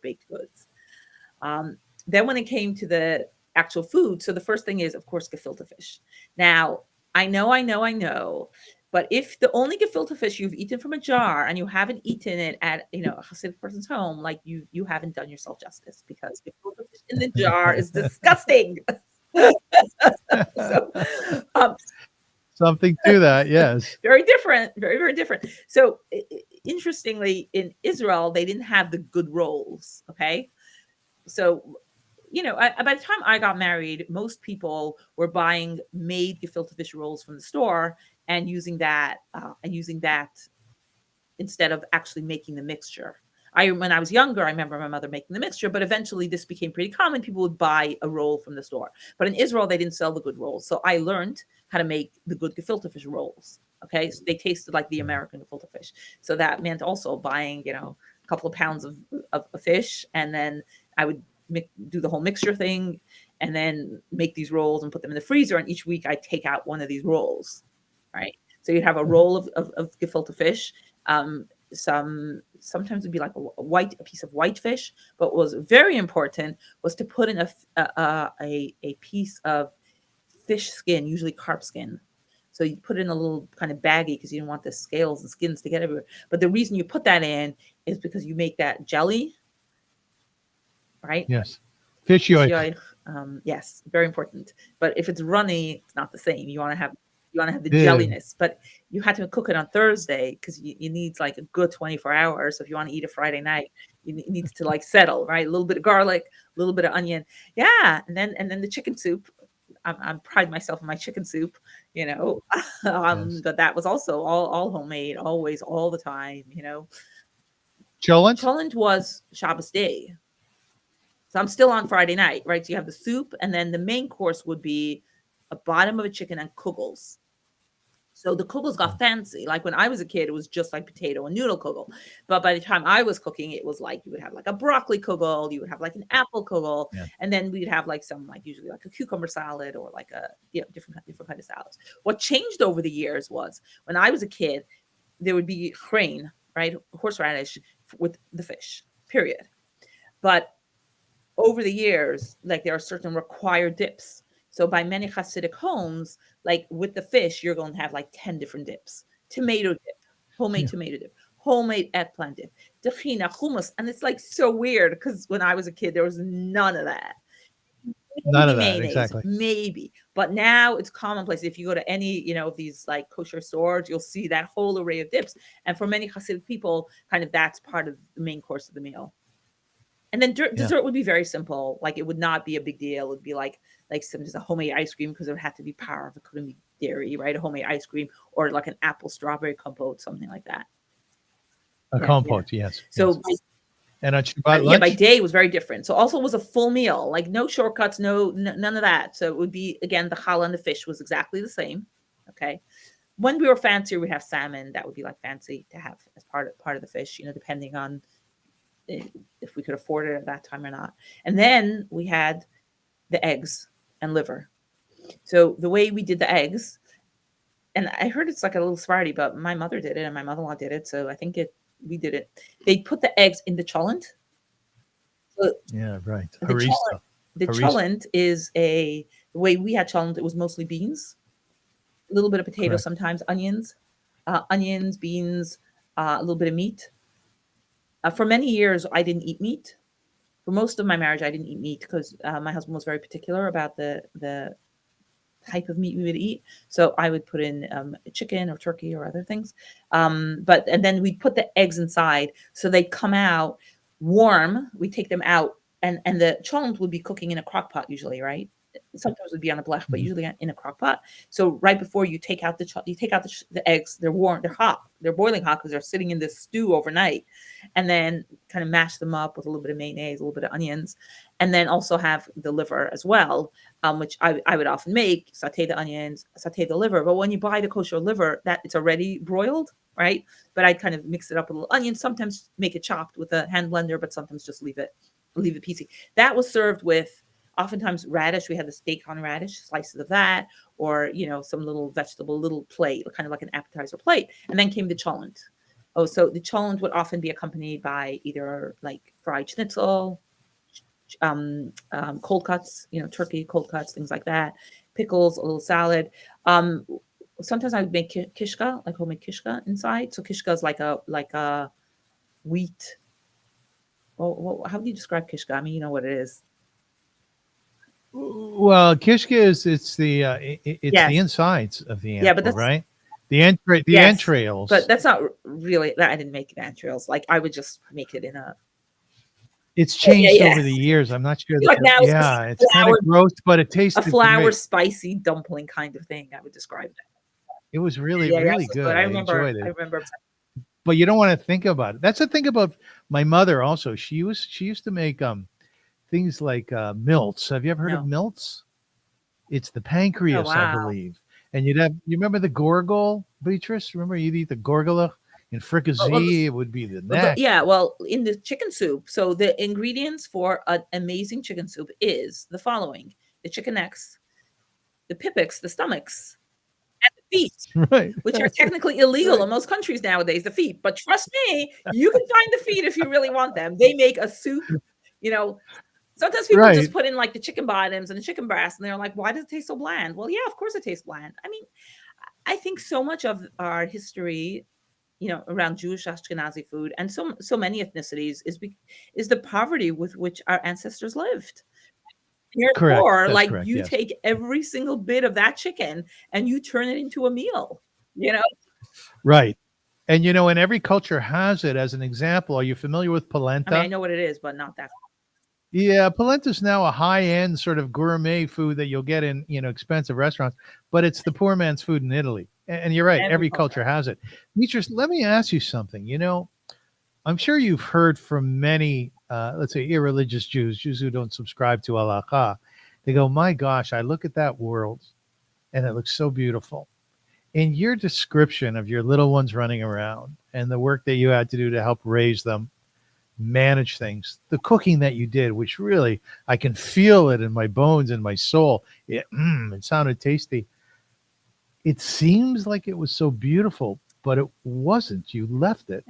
baked goods. Then when it came to the actual food, so the first thing is, of course, gefilte fish. Now, I know, but if the only gefilte fish you've eaten from a jar and you haven't eaten it at a Hasidic person's home, like you haven't done yourself justice, because gefilte fish in the jar is disgusting. So, Something to that, yes. very different, very, very different. So interestingly, in Israel, they didn't have the good rolls. Okay, so by the time I got married, most people were buying made gefilte fish rolls from the store and using that instead of actually making the mixture. When I was younger, I remember my mother making the mixture, but eventually this became pretty common. People would buy a roll from the store. But in Israel, they didn't sell the good rolls. So I learned how to make the good gefilte fish rolls. Okay. So they tasted like the American gefilte fish. So that meant also buying, a couple of pounds of fish. And then I would do the whole mixture thing and then make these rolls and put them in the freezer. And each week I take out one of these rolls. Right. So you'd have a roll of gefilte fish. Sometimes it'd be like a piece of white fish, but what was very important was to put in a piece of fish skin, usually carp skin. So you put it in a little kind of baggie because you didn't want the scales and skins to get everywhere. But the reason you put that in is because you make that jelly, right? Yes. Fish yoich. Yes, very important. But if it's runny, it's not the same. You want to have the jelliness, but you had to cook it on Thursday because you need like a good 24 hours. So if you want to eat a Friday night, it needs to like settle, right? A little bit of garlic, a little bit of onion. Yeah. And then the chicken soup. I'm pride myself in my chicken soup, Yes. but that was also all homemade, always, all the time, Cholent? Cholent was Shabbos day. So I'm still on Friday night, right? So you have the soup, and then the main course would be a bottom of a chicken and kugels. So the kugels got fancy. Like when I was a kid, it was just like potato and noodle kugel. But by the time I was cooking, it was like you would have like a broccoli kugel, you would have like an apple kugel, and then we'd have like some usually like a cucumber salad or like a different kind of salads. What changed over the years was when I was a kid, there would be grain, right, horseradish with the fish, period. But over the years, like there are certain required dips. So by many Hasidic homes, like with the fish, you're going to have like 10 different dips. Tomato dip, homemade tomato dip, homemade eggplant dip, tahina, hummus. And it's like so weird because when I was a kid, there was none of that. None Maybe of that, mayonnaise, exactly. maybe. But now it's commonplace. If you go to any, of these like kosher stores, you'll see that whole array of dips. And for many Hasidic people, kind of that's part of the main course of the meal. And then Yeah. dessert would be very simple. Like it would not be a big deal. It would be like some just a homemade ice cream because it would have to be parve. It couldn't be dairy, right? A homemade ice cream or like an apple strawberry compote, something like that. A Yeah, yeah. compote, yes. So And on Shabbat yeah, by lunch? day it was very different. So also it was a full meal, like no shortcuts, none of that. So it would be again the challah and the fish was exactly the same. Okay. When we were fancier, we'd have salmon. That would be like fancy to have as part of the fish, depending on if we could afford it at that time or not. And then we had the eggs and liver. So the way we did the eggs, and I heard it's like a little Sephardi, but my mother did it and my mother-in-law did it. So I think we did it. They put the eggs in the cholent. So Yeah, right. the cholent is the way we had cholent, it was mostly beans, a little bit of potato, Correct. sometimes onions, beans, a little bit of meat. For many years, I didn't eat meat. For most of my marriage, I didn't eat meat because my husband was very particular about the type of meat we would eat. So I would put in chicken or turkey or other things. And then we'd put the eggs inside so they come out warm. We take them out and the cholent would be cooking in a crock pot usually, right? Sometimes it would be on a blech, but usually in a crock pot. So right before you take out the eggs, they're warm, they're hot, they're boiling hot because they're sitting in this stew overnight, and then kind of mash them up with a little bit of mayonnaise, a little bit of onions, and then also have the liver as well, which I would often make, saute the onions, saute the liver. But when you buy the kosher liver, that it's already broiled, right? But I'd kind of mix it up with a little onion, sometimes make it chopped with a hand blender, but sometimes just leave it piecey. That was served with oftentimes radish. We had the steak on radish, slices of that, or some little vegetable, little plate, kind of like an appetizer plate. And then came the cholent. Oh, so the cholent would often be accompanied by either like fried schnitzel, cold cuts, turkey, cold cuts, things like that, pickles, a little salad. Sometimes I would make kishka, like homemade kishka inside. So kishka is like a wheat. Well, how do you describe kishka? I mean, you know what it is. Well, kishka it's the insides of the animal, but right? The entrails. But that's not really that. I didn't make the entrails. Like I would just make it in a. It's changed over the years. I'm not sure. Like now it's kind of gross, but it tastes a flour spicy dumpling kind of thing. I would describe that. It was really good. I remember. enjoyed it. But you don't want to think about it. That's the thing about my mother. Also, she used to make things like milts. Have you ever heard of milts? It's the pancreas, I believe. And you remember the gorgol, Beatrice? Remember you'd eat the gorgola in fricassee? It would be the neck. In the chicken soup. So the ingredients for an amazing chicken soup is the following: the chicken necks, the pipics, the stomachs, and the feet, right? Which are technically illegal in most countries nowadays. The feet, but trust me, you can find the feet if you really want them. They make a soup. Sometimes people just put in like the chicken bottoms and the chicken breasts, and they're like, why does it taste so bland? Well, yeah, of course it tastes bland. I mean, I think so much of our history, around Jewish Ashkenazi food and so many ethnicities is the poverty with which our ancestors lived. Therefore, you take every single bit of that chicken and you turn it into a meal, Right. And, and every culture has it. As an example, are you familiar with polenta? I mean, I know what it is, but not that. Yeah, polenta is now a high-end sort of gourmet food that you'll get in, expensive restaurants, but it's the poor man's food in Italy. And you're right, every culture has it. Beatrice, let me ask you something. I'm sure you've heard from many, let's say, irreligious Jews who don't subscribe to halakha. They go, my gosh, I look at that world, and it looks so beautiful. In your description of your little ones running around and the work that you had to do to help raise them, manage things, the cooking that you did, which really I can feel it in my bones and my soul. It sounded tasty. It seems like it was so beautiful, but it wasn't. You left it.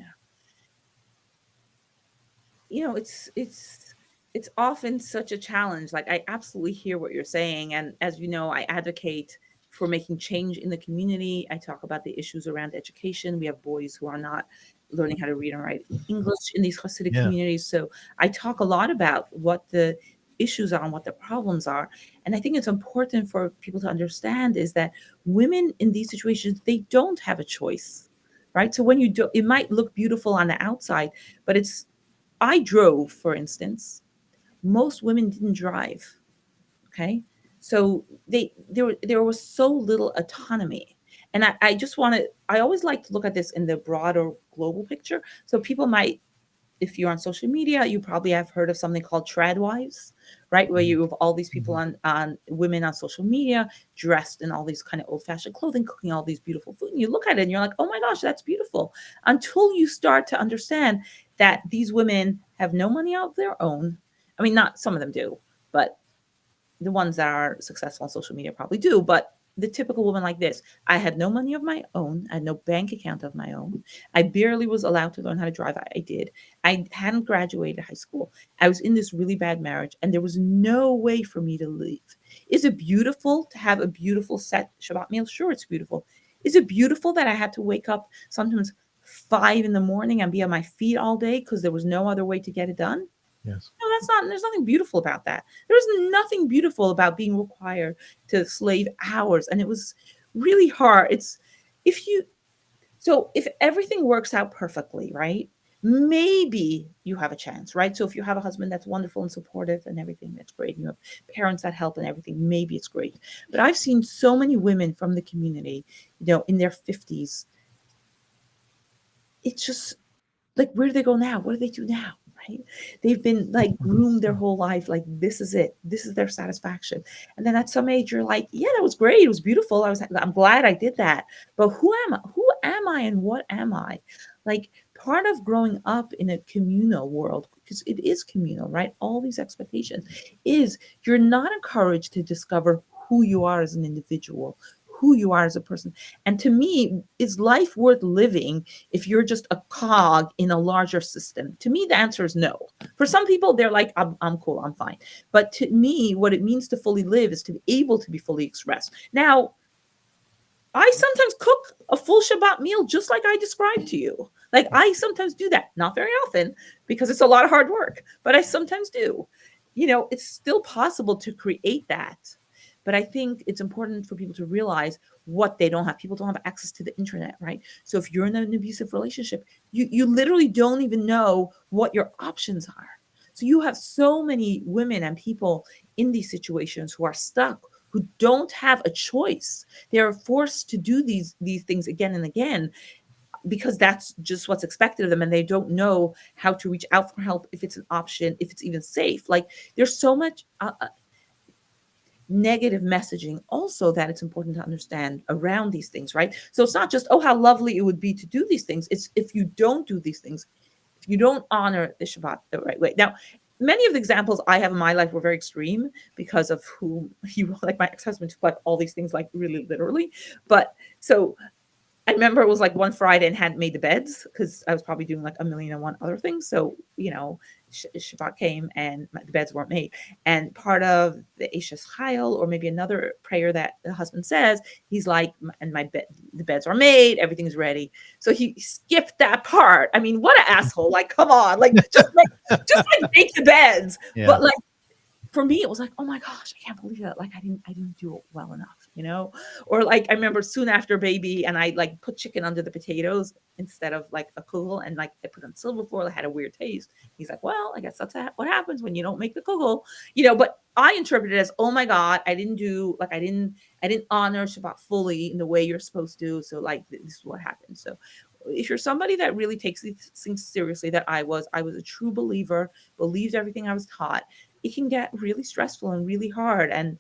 It's often such a challenge. Like I absolutely hear what you're saying, and as you know, I advocate for making change in the community. I talk about the issues around education. We have boys who are not learning how to read and write English in these Hasidic communities. So I talk a lot about what the issues are and what the problems are. And I think it's important for people to understand is that women in these situations, they don't have a choice, right? So when you do, it might look beautiful on the outside, but I drove, for instance. Most women didn't drive. Okay. So there was so little autonomy. And I just want to, I always like to look at this in the broader global picture. So people might, if you're on social media, you probably have heard of something called trad wives, right? Where you have all these people on women on social media dressed in all these kind of old fashioned clothing, cooking all these beautiful food. And you look at it and you're like, oh my gosh, that's beautiful. Until you start to understand that these women have no money of their own. I mean, not some of them do, but the ones that are successful on social media probably do, but the typical woman like this, I had no money of my own. I had no bank account of my own. I barely was allowed to learn how to drive. I did. I hadn't graduated high school. I was in this really bad marriage, and there was no way for me to leave. Is it beautiful to have a beautiful set Shabbat meal? Sure, it's beautiful. Is it beautiful that I had to wake up sometimes 5 a.m. and be on my feet all day because there was no other way to get it done? Yes. No, there's nothing beautiful about that. There's nothing beautiful about being required to slave hours. And it was really hard. If everything works out perfectly, right? Maybe you have a chance, right? So if you have a husband that's wonderful and supportive and everything, that's great. And you have parents that help and everything, maybe it's great. But I've seen so many women from the community, in their 50s. It's just like, where do they go now? What do they do now? Right? They've been like groomed their whole life. Like, this is it. This is their satisfaction. And then at some age, you're like, yeah, that was great. It was beautiful. I'm glad I did that. But who am I? Who am I and what am I? Like, part of growing up in a communal world, because it is communal, right? All these expectations is you're not encouraged to discover who you are as an individual, who you are as a person. And to me, is life worth living if you're just a cog in a larger system? To me, the answer is no. For some people, they're like, I'm cool, I'm fine. But to me, what it means to fully live is to be able to be fully expressed. Now, I sometimes cook a full Shabbat meal just like I described to you. Like, I sometimes do that, not very often because it's a lot of hard work, but I sometimes do. It's still possible to create that. But I think it's important for people to realize what they don't have. People don't have access to the internet, right? So if you're in an abusive relationship, you literally don't even know what your options are. So you have so many women and people in these situations who are stuck, who don't have a choice. They are forced to do these things again and again because that's just what's expected of them, and they don't know how to reach out for help, if it's an option, if it's even safe. Like, there's so much negative messaging also that it's important to understand around these things, right? So it's not just, oh, how lovely it would be to do these things. It's if you don't do these things, if you don't honor the Shabbat the right way. Now, many of the examples I have in my life were very extreme because of who like my ex-husband took like all these things like really literally. But so I remember it was like one Friday and hadn't made the beds because I was probably doing like 1,000,001 other things. So, Shabbat came and the beds weren't made. And part of the Eshes Chayil, or maybe another prayer that the husband says, he's like, and the beds are made, everything's ready. So he skipped that part. I mean, what an asshole. Like, come on, like just make the beds. Yeah. But like, for me, it was like, oh my gosh, I can't believe that. Like, I didn't do it well enough, Or like, I remember soon after baby, and I like put chicken under the potatoes instead of like a kugel, and like I put on silver foil. It had a weird taste. He's like, well, I guess that's what happens when you don't make the kugel, But I interpreted it as, oh my God, I didn't honor Shabbat fully in the way you're supposed to. So like, this is what happened. So if you're somebody that really takes these things seriously, that I was a true believer, believed everything I was taught, it can get really stressful and really hard and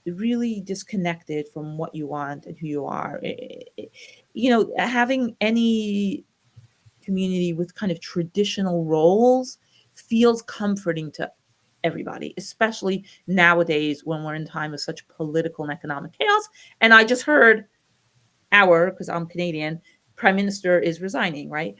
really disconnected from what you want and who you are. Having any community with kind of traditional roles feels comforting to everybody, especially nowadays when we're in time of such political and economic chaos. And I just heard because I'm Canadian, Prime Minister is resigning, right?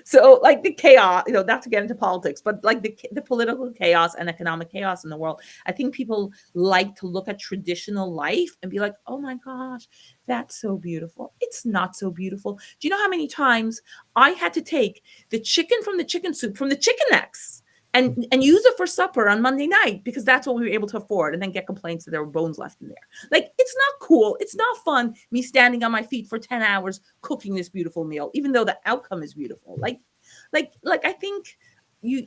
So like the chaos, not to get into politics, but like the political chaos and economic chaos in the world, I think people like to look at traditional life and be like, oh my gosh, that's so beautiful. It's not so beautiful. Do you know how many times I had to take the chicken from the chicken soup, from the chicken necks, and use it for supper on Monday night because that's what we were able to afford, and then get complaints that there were bones left in there. Like, it's not cool. It's not fun, me standing on my feet for 10 hours cooking this beautiful meal, even though the outcome is beautiful. Like I think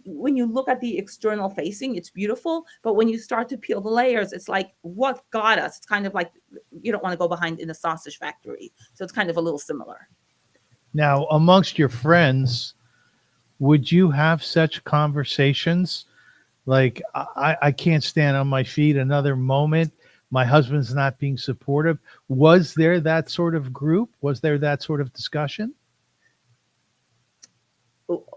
when you look at the external facing, it's beautiful, but when you start to peel the layers, it's like, what got us? It's kind of like you don't want to go behind in a sausage factory. So it's kind of a little similar. Now, amongst your friends, would you have such conversations? Like, I can't stand on my feet another moment. My husband's not being supportive. Was there that sort of group? Was there that sort of discussion?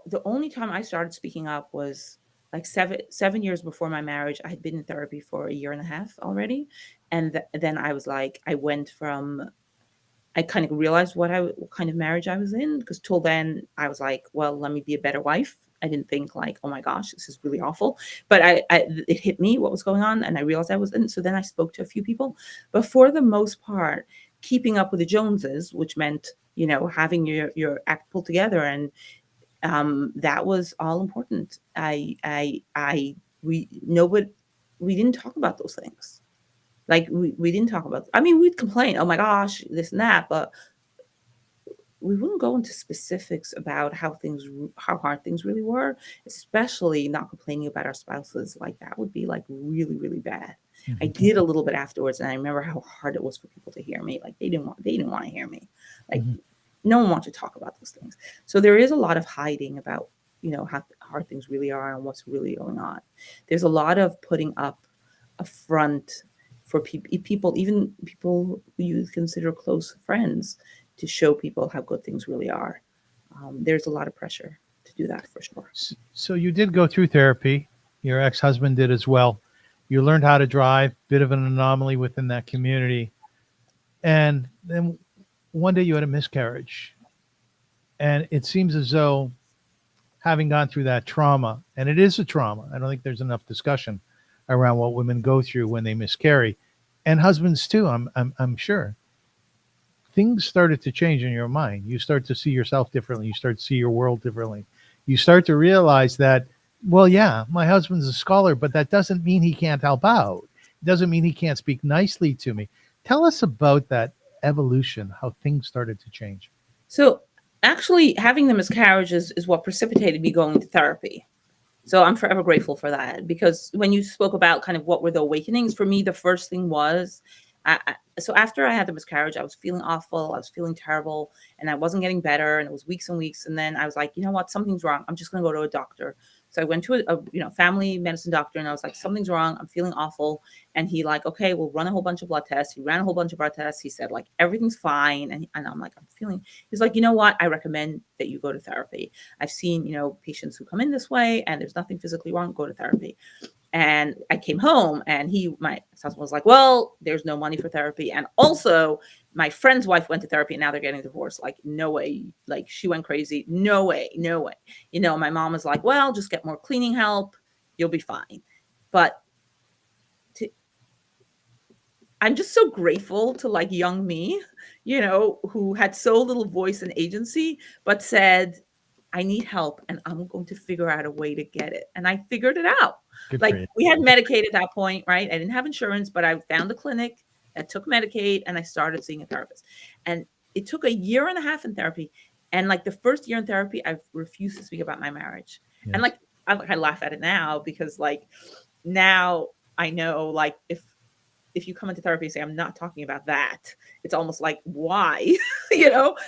The only time I started speaking up was like 7 years before my marriage. I had been in therapy for a year and a half already. And then I was like, I kind of realized what kind of marriage I was in, because till then I was like, well, let me be a better wife. I didn't think like, oh my gosh, this is really awful. But it hit me what was going on, and I realized I was in. So then I spoke to a few people, but for the most part, keeping up with the Joneses, which meant, having your act pulled together, and that was all important. We didn't talk about those things. Like we didn't talk about, I mean, we'd complain, oh my gosh, this and that, but we wouldn't go into specifics about how hard things really were, especially not complaining about our spouses. Like, that would be like really, really bad. I did a little bit afterwards, and I remember how hard it was for people to hear me. Like, they didn't want to hear me. Like, no one wanted to talk about those things. So there is a lot of hiding about, how hard things really are and what's really going on. There's a lot of putting up a front for people, even people who you consider close friends, to show people how good things really are. There's a lot of pressure to do that, for sure. So you did go through therapy. Your ex-husband did as well. You learned how to drive, bit of an anomaly within that community. And then one day you had a miscarriage. And it seems as though, having gone through that trauma, and it is a trauma, I don't think there's enough discussion around what women go through when they miscarry, and husbands too, I'm sure. Things started to change in your mind. You start to see yourself differently. You start to see your world differently. You start to realize that, well, yeah, my husband's a scholar, but that doesn't mean he can't help out. It doesn't mean he can't speak nicely to me. Tell us about that evolution, how things started to change. So actually, having the miscarriages is what precipitated me going to therapy. So I'm forever grateful for that, because when you spoke about kind of what were the awakenings, for me, the first thing was, so after I had the miscarriage, I was feeling awful. I was feeling terrible, and I wasn't getting better, and it was weeks and weeks. And then I was like, you know what? Something's wrong. I'm just going to go to a doctor. So I went to a family medicine doctor, and I was like, something's wrong. I'm feeling awful. And he like, okay, we'll run a whole bunch of blood tests. He ran a whole bunch of blood tests. He said like, everything's fine. And I'm like, he's like, you know what? I recommend that you go to therapy. I've seen, patients who come in this way and there's nothing physically wrong, go to therapy. And I came home, and my husband was like, well, there's no money for therapy. And also my friend's wife went to therapy, and now they're getting divorced. Like, no way. Like, she went crazy. No way. No way. My mom was like, well, just get more cleaning help. You'll be fine. But I'm just so grateful to like young me, who had so little voice and agency, but said, I need help, and I'm going to figure out a way to get it. And I figured it out. Good like, for you. we had Medicaid at that point, right? I didn't have insurance, but I found a clinic that took Medicaid, and I started seeing a therapist. And it took a year and a half in therapy. And like the first year in therapy, I refused to speak about my marriage. Yes. And like, I laugh at it now, because like now I know, like, if you come into therapy and say, I'm not talking about that, it's almost like, why?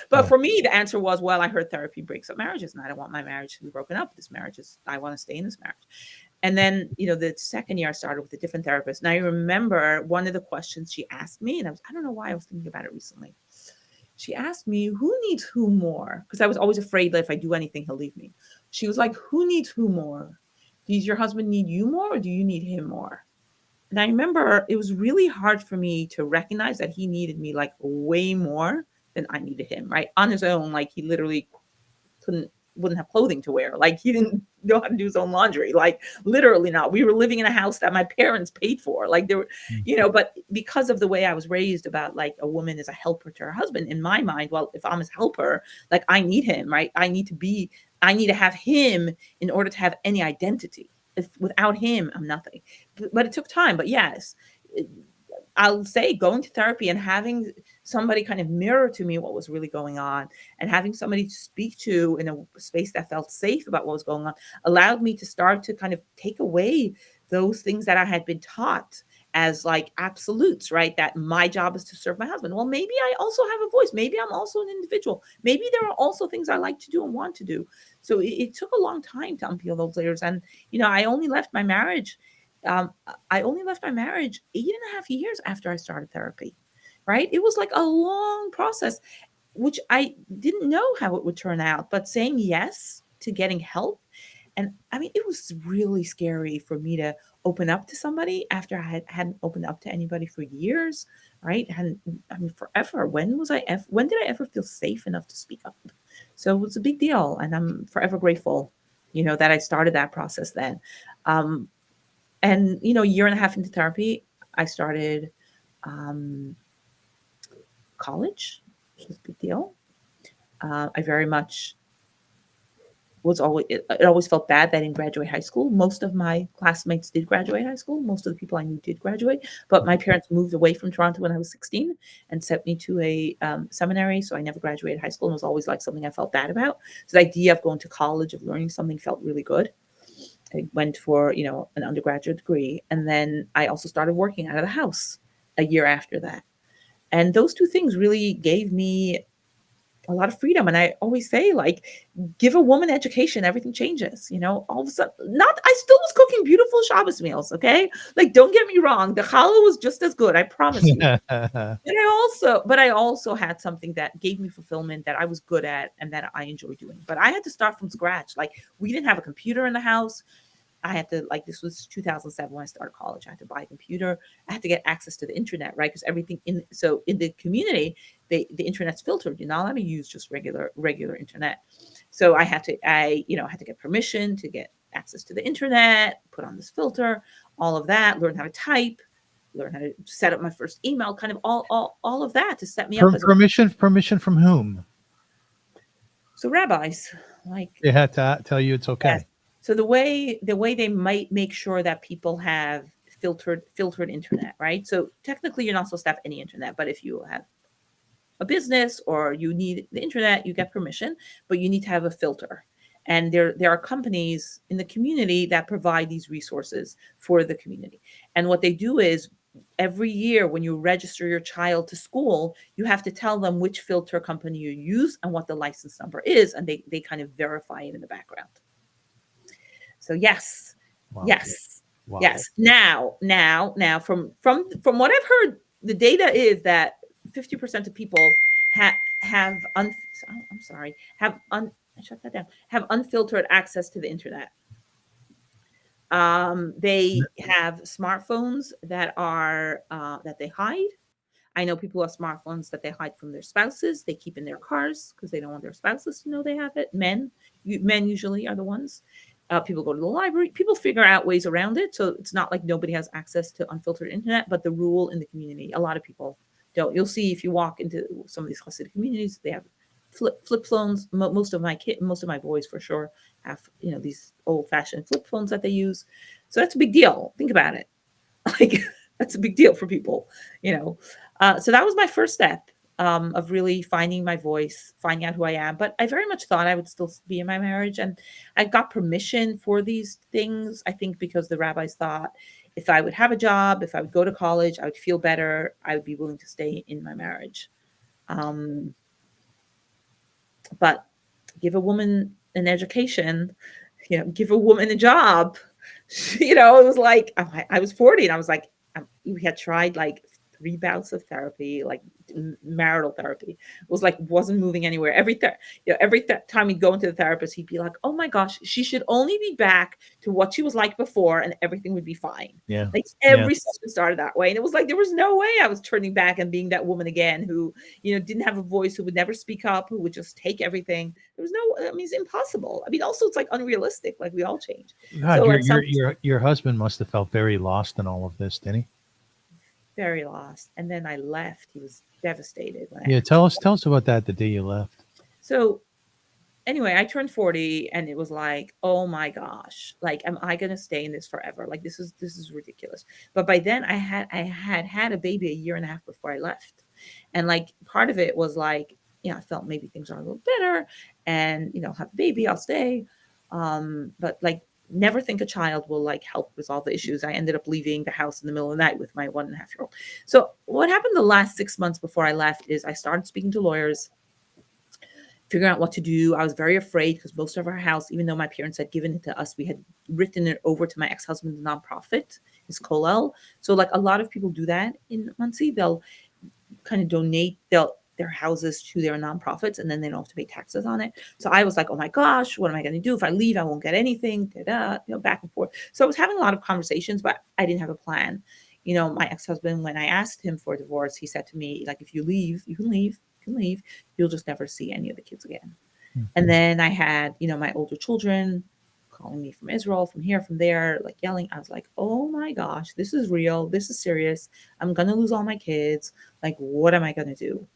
But for me, the answer was, well, I heard therapy breaks up marriages, and I don't want my marriage to be broken up. I want to stay in this marriage. And then, the second year I started with a different therapist. And I remember one of the questions she asked me, and I don't know why I was thinking about it recently. She asked me, who needs who more? Because I was always afraid that if I do anything, he'll leave me. She was like, who needs who more? Does your husband need you more, or do you need him more? And I remember it was really hard for me to recognize that he needed me like way more than I needed him, right? On his own, like he literally couldn't wouldn't have clothing to wear. Like he didn't know how to do his own laundry. Like literally not. We were living in a house that my parents paid for. Like there were, but because of the way I was raised about like a woman is a helper to her husband, in my mind, well, if I'm his helper, like I need him, right? I need to have him in order to have any identity. Without him, I'm nothing. But it took time. But yes, I'll say going to therapy and having somebody kind of mirror to me what was really going on, and having somebody to speak to in a space that felt safe about what was going on, allowed me to start to kind of take away those things that I had been taught as like absolutes, right? That my job is to serve my husband. Well, maybe I also have a voice. Maybe I'm also an individual. Maybe there are also things I like to do and want to do. So it took a long time to unpeel those layers. And, I only left my marriage. I only left my marriage 8.5 years after I started therapy, right? It was like a long process, which I didn't know how it would turn out, but saying yes to getting help. And I mean, it was really scary for me to open up to somebody after I hadn't opened up to anybody for years, right? Forever. When did I ever feel safe enough to speak up? So it was a big deal. And I'm forever grateful, that I started that process then. And, a year and a half into therapy, I started college, which was a big deal. I very much it always felt bad that I didn't graduate high school. Most of my classmates did graduate high school. Most of the people I knew did graduate, but my parents moved away from Toronto when I was 16 and sent me to a seminary. So I never graduated high school, and it was always like something I felt bad about. So the idea of going to college, of learning something, felt really good. I went for, an undergraduate degree. And then I also started working out of the house a year after that. And those two things really gave me a lot of freedom. And I always say, like, give a woman education, everything changes. All of a sudden, I still was cooking beautiful Shabbos meals. Okay. Like, don't get me wrong. The challah was just as good. I promise you. But I also had something that gave me fulfillment, that I was good at and that I enjoy doing. But I had to start from scratch. Like, we didn't have a computer in the house. I had to, this was 2007 when I started college. I had to buy a computer. I had to get access to the internet, right? Because everything in the community, the internet's filtered. You're not allowed to use just regular internet. So I had to get permission to get access to the internet, put on this filter, all of that, learn how to type, learn how to set up my first email, kind of all of that to set me up. Permission from whom? So rabbis, they had to tell you it's okay. Yes. So the way they might make sure that people have filtered internet, right? So technically you're not supposed to have any internet, but if you have a business or you need the internet, you get permission, but you need to have a filter. And there are companies in the community that provide these resources for the community. And what they do is, every year when you register your child to school, you have to tell them which filter company you use and what the license number is, and they kind of verify it in the background. So yes, wow. Yes, wow. Yes. Now, from what I've heard, the data is that 50% of people have unfiltered access to the internet. They have smartphones that they hide. I know people have smartphones that they hide from their spouses. They keep in their cars because they don't want their spouses to know they have it. Men usually are the ones. People go to the library. People figure out ways around it. So it's not like nobody has access to unfiltered internet, but the rule in the community, a lot of people don't. You'll see if you walk into some of these Hasidic communities, they have flip phones. Most of my boys for sure have, these old-fashioned flip phones that they use. So that's a big deal. Think about it. Like, that's a big deal for people, So that was my first step of really finding my voice, finding out who I am. But I very much thought I would still be in my marriage. And I got permission for these things, I think, because the rabbis thought if I would have a job, if I would go to college, I would feel better. I would be willing to stay in my marriage. But give a woman an education, give a woman a job. It was like, I was 40 and I was like, we had tried like 3 bouts of therapy, like marital therapy. It was like wasn't moving anywhere. Every time he'd go into the therapist, he'd be like, "Oh my gosh, she should only be back to what she was like before, and everything would be fine." Yeah. Like Yeah. every session started that way, and it was like there was no way I was turning back and being that woman again who didn't have a voice, who would never speak up, who would just take everything. There was no. I mean, it's impossible. I mean, also it's like unrealistic. Like we all change. God, So your at some your husband must have felt very lost in all of this, didn't he? very lost, and then I left. He was devastated when I Yeah, had to tell go. us about that the day you left. So anyway, I turned 40 and it was like, oh my gosh, like, am I going to stay in this forever? Like, this is ridiculous. But by then I had a baby a year and a half before I left. And like, part of it was like, I felt maybe things are a little better and, have a baby, I'll stay. But like, never think a child will like help resolve the issues. I ended up leaving the house in the middle of the night with my 1.5-year-old. So what happened the last 6 months before I left is I started speaking to lawyers, figuring out what to do. I was very afraid because most of our house, even though my parents had given it to us, we had written it over to my ex-husband's nonprofit, his Kollel. So like a lot of people do that in Muncie. They'll kind of donate their houses to their nonprofits, and then they don't have to pay taxes on it. So I was like, oh my gosh, what am I going to do? If I leave, I won't get anything, back and forth. So I was having a lot of conversations, but I didn't have a plan. My ex-husband, when I asked him for a divorce, he said to me, like, if you leave, you can leave. Leave, you'll just never see any of the kids again. Mm-hmm. And then I had, my older children calling me from Israel, from here, from there, like yelling. I was like, oh my gosh, this is real. This is serious. I'm going to lose all my kids. Like, what am I going to do?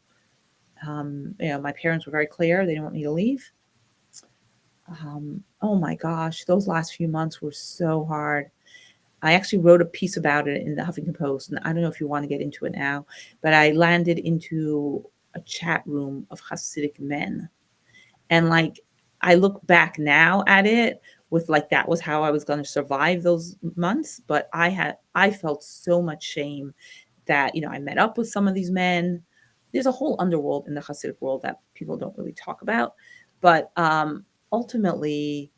My parents were very clear. They didn't want me to leave. Oh my gosh, those last few months were so hard. I actually wrote a piece about it in the Huffington Post, and I don't know if you want to get into it now, but I landed into a chat room of Hasidic men. And like, I look back now at it with like, that was how I was going to survive those months. But I felt so much shame that, I met up with some of these men. There's a whole underworld in the Hasidic world that people don't really talk about. But ultimately,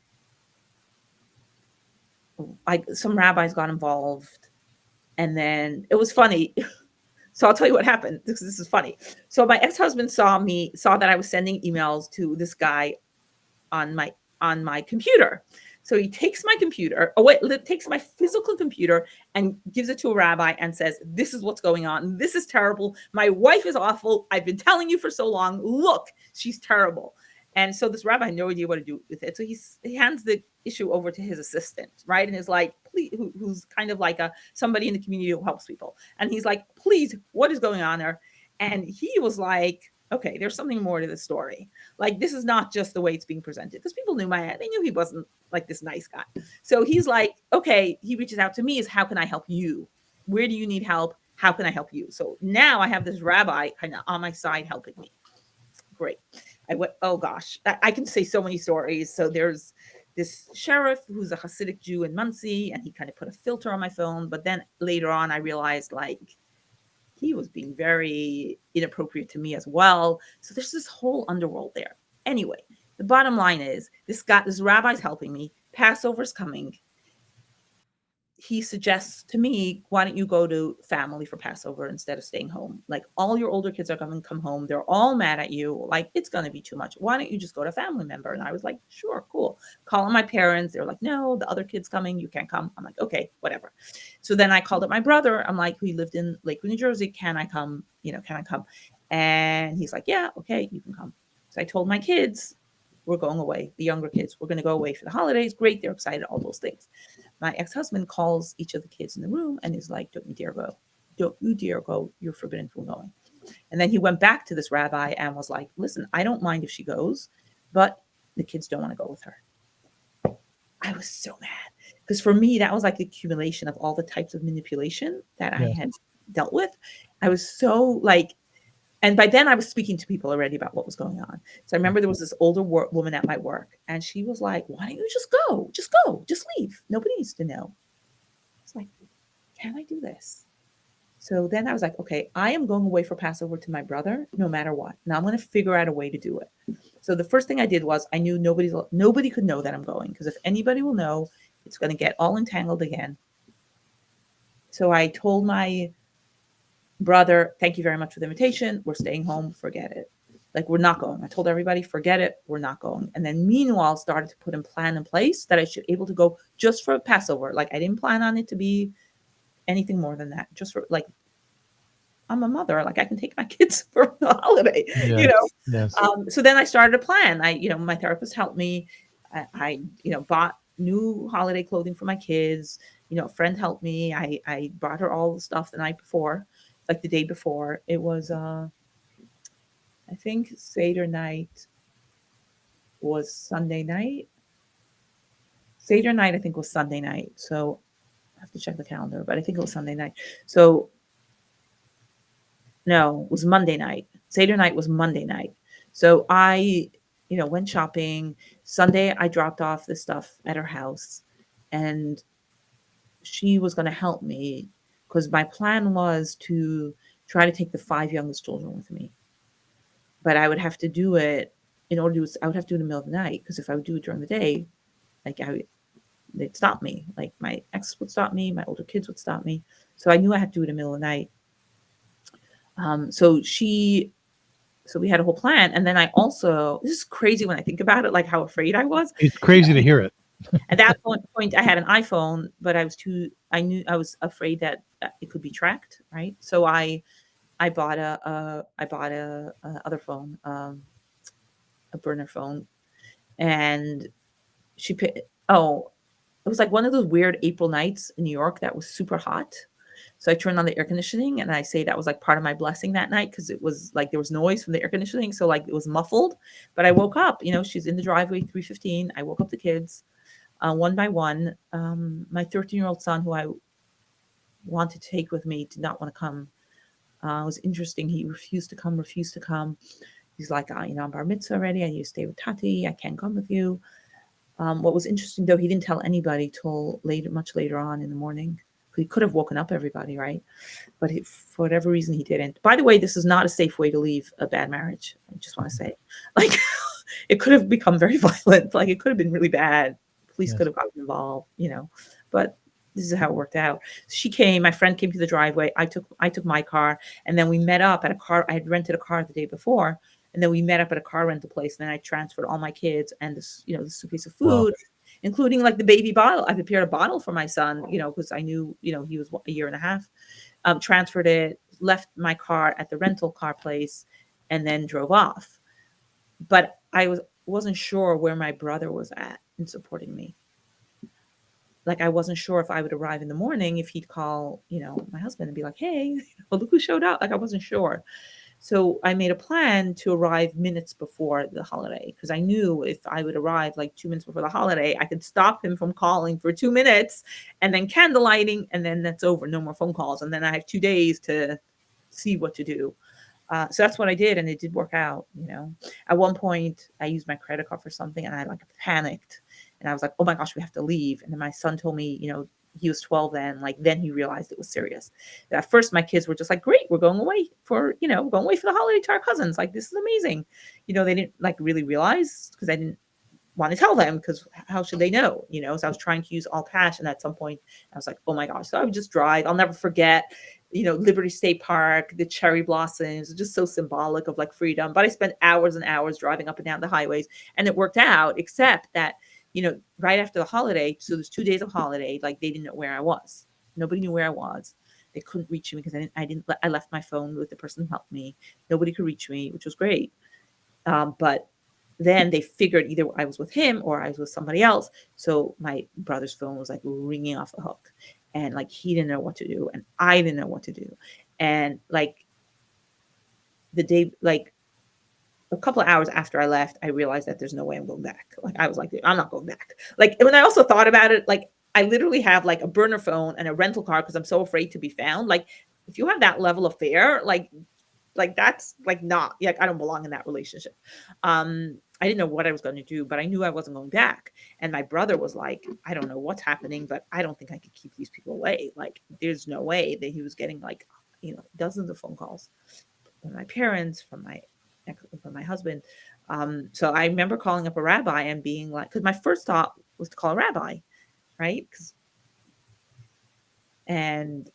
some rabbis got involved, and then it was funny. So I'll tell you what happened. This is funny. So my ex-husband saw that I was sending emails to this guy on my computer. So he takes my computer, takes my physical computer and gives it to a rabbi and says, this is what's going on. This is terrible. My wife is awful. I've been telling you for so long. Look, she's terrible. And so this rabbi had no idea what to do with it. So he hands the issue over to his assistant, right? And is like, please, who's kind of like somebody in the community who helps people. And he's like, please, what is going on there? And he was like, okay, there's something more to the story. Like, this is not just the way it's being presented. Because people they knew he wasn't like this nice guy. So he's like, okay, he reaches out to me, is how can I help you? Where do you need help? How can I help you? So now I have this rabbi kind of on my side helping me. Great. I went, oh gosh, I can say so many stories. So there's this sheriff who's a Hasidic Jew in Muncie, and he kind of put a filter on my phone. But then later on, I realized like he was being very inappropriate to me as well. So there's this whole underworld there. Anyway, the bottom line is this rabbi's helping me. Passover's coming. He suggests to me, why don't you go to family for Passover instead of staying home? Like, all your older kids are going to come home. They're all mad at you. Like, it's going to be too much. Why don't you just go to family member? And I was like, sure, cool. Calling my parents. They're like, no, the other kid's coming. You can't come. I'm like, okay, whatever. So then I called up my brother. I'm like, he lived in Lakewood, New Jersey. Can I come? Can I come? And he's like, yeah, okay, you can come. So I told my kids, we're going away. The younger kids, we're going to go away for the holidays. Great. They're excited. All those things. My ex-husband calls each of the kids in the room and is like, don't you dare go. Don't you dare go. You're forbidden from going. And then he went back to this rabbi and was like, listen, I don't mind if she goes, but the kids don't want to go with her. I was so mad because for me, that was like the accumulation of all the types of manipulation that I had dealt with. I was so like, and by then I was speaking to people already about what was going on. So I remember there was this older woman at my work, and she was like, why don't you just go? Just go. Just leave. Nobody needs to know. I was like, can I do this? So then I was like, okay, I am going away for Passover to my brother, no matter what. Now I'm going to figure out a way to do it. So the first thing I did was I knew nobody could know that I'm going, because if anybody will know, it's going to get all entangled again. So I told my brother, thank you very much for the invitation. We're staying home. Forget it. Like, we're not going. I told everybody, forget it. We're not going. And then meanwhile, started to put a plan in place that I should able to go just for Passover. Like, I didn't plan on it to be anything more than that. Just for, like, I'm a mother. Like, I can take my kids for a holiday, you know? Yes. So then I started a plan. My therapist helped me. I bought new holiday clothing for my kids. A friend helped me. I brought her all the stuff the night before, like the day before. It was, I think Seder night was Sunday night. Seder night, I think, was Sunday night. So I have to check the calendar, but I think it was Sunday night. So no, it was Monday night. Seder night was Monday night. So I, went shopping. Sunday, I dropped off the stuff at her house, and she was going to help me because my plan was to try to take the 5 youngest children with me. But I would have to do it I would have to do it in the middle of the night, because if I would do it during the day, like they'd stop me. Like, my ex would stop me, my older kids would stop me. So I knew I had to do it in the middle of the night. So we had a whole plan. And then I also, this is crazy when I think about it, like how afraid I was. It's crazy to hear it. At that point, I had an iPhone, but I was afraid that it could be tracked, right? So I bought a other phone, a burner phone, and it was like one of those weird April nights in New York that was super hot. So I turned on the air conditioning, and I say that was like part of my blessing that night, because it was like there was noise from the air conditioning, so like it was muffled. But I woke up, she's in the driveway, 3:15. I woke up the kids one by one. My 13-year-old son, who I wanted to take with me, did not want to come. It was interesting. He refused to come. He's like, I'm bar mitzvah already. I need to stay with Tati. I can't come with you. What was interesting, though, he didn't tell anybody till much later on in the morning. He could have woken up everybody, right? But for whatever reason, he didn't. By the way, this is not a safe way to leave a bad marriage. I just want to say, like, it could have become very violent. Like, it could have been really bad. Police could have gotten involved, but this is how it worked out. She came, my friend came to the driveway. I took my car, and then we met up at a car. I had rented a car the day before, and then we met up at a car rental place. And then I transferred all my kids and this, the suitcase of food, including like the baby bottle. I prepared a bottle for my son, because I knew, he was a year and a half. Transferred it, left my car at the rental car place, and then drove off. But I wasn't sure where my brother was at in supporting me. Like, I wasn't sure if I would arrive in the morning, if he'd call, my husband and be like, hey, look who showed up. Like, I wasn't sure. So I made a plan to arrive minutes before the holiday, because I knew if I would arrive like 2 minutes before the holiday, I could stop him from calling for 2 minutes, and then candle lighting, and then that's over. No more phone calls. And then I have 2 days to see what to do. So that's what I did, and it did work out. At one point I used my credit card for something, and I like panicked, and I was like, oh my gosh, we have to leave. And then my son told me, he was 12 then, like, then he realized it was serious. At first my kids were just like, great, we're going away for the holiday to our cousins. Like, this is amazing. They didn't like really realize, because I didn't want to tell them, because how should they know? So I was trying to use all cash, and at some point I was like, oh my gosh. So I would just drive. I'll never forget, Liberty State Park, the cherry blossoms, just so symbolic of like freedom. But I spent hours and hours driving up and down the highways, and it worked out, except that, right after the holiday, so there's 2 days of holiday, like, they didn't know where I was. Nobody knew where I was. They couldn't reach me because I left my phone with the person who helped me. Nobody could reach me, which was great. But then they figured either I was with him or I was with somebody else. So my brother's phone was like ringing off the hook, and like, he didn't know what to do, and I didn't know what to do. And like, the day, like, a couple of hours after I left, I realized that there's no way I'm going back. Like, I was like, I'm not going back. Like, when I also thought about it, like, I literally have like a burner phone and a rental car because I'm so afraid to be found. Like, if you have that level of fear, like that's like not, like, I don't belong in that relationship. I didn't know what I was going to do, but I knew I wasn't going back. And my brother was like, I don't know what's happening, but I don't think I could keep these people away. Like, there's no way. That he was getting like, dozens of phone calls from my parents, from my husband. So I remember calling up a rabbi and being like, because my first thought was to call a rabbi, right? And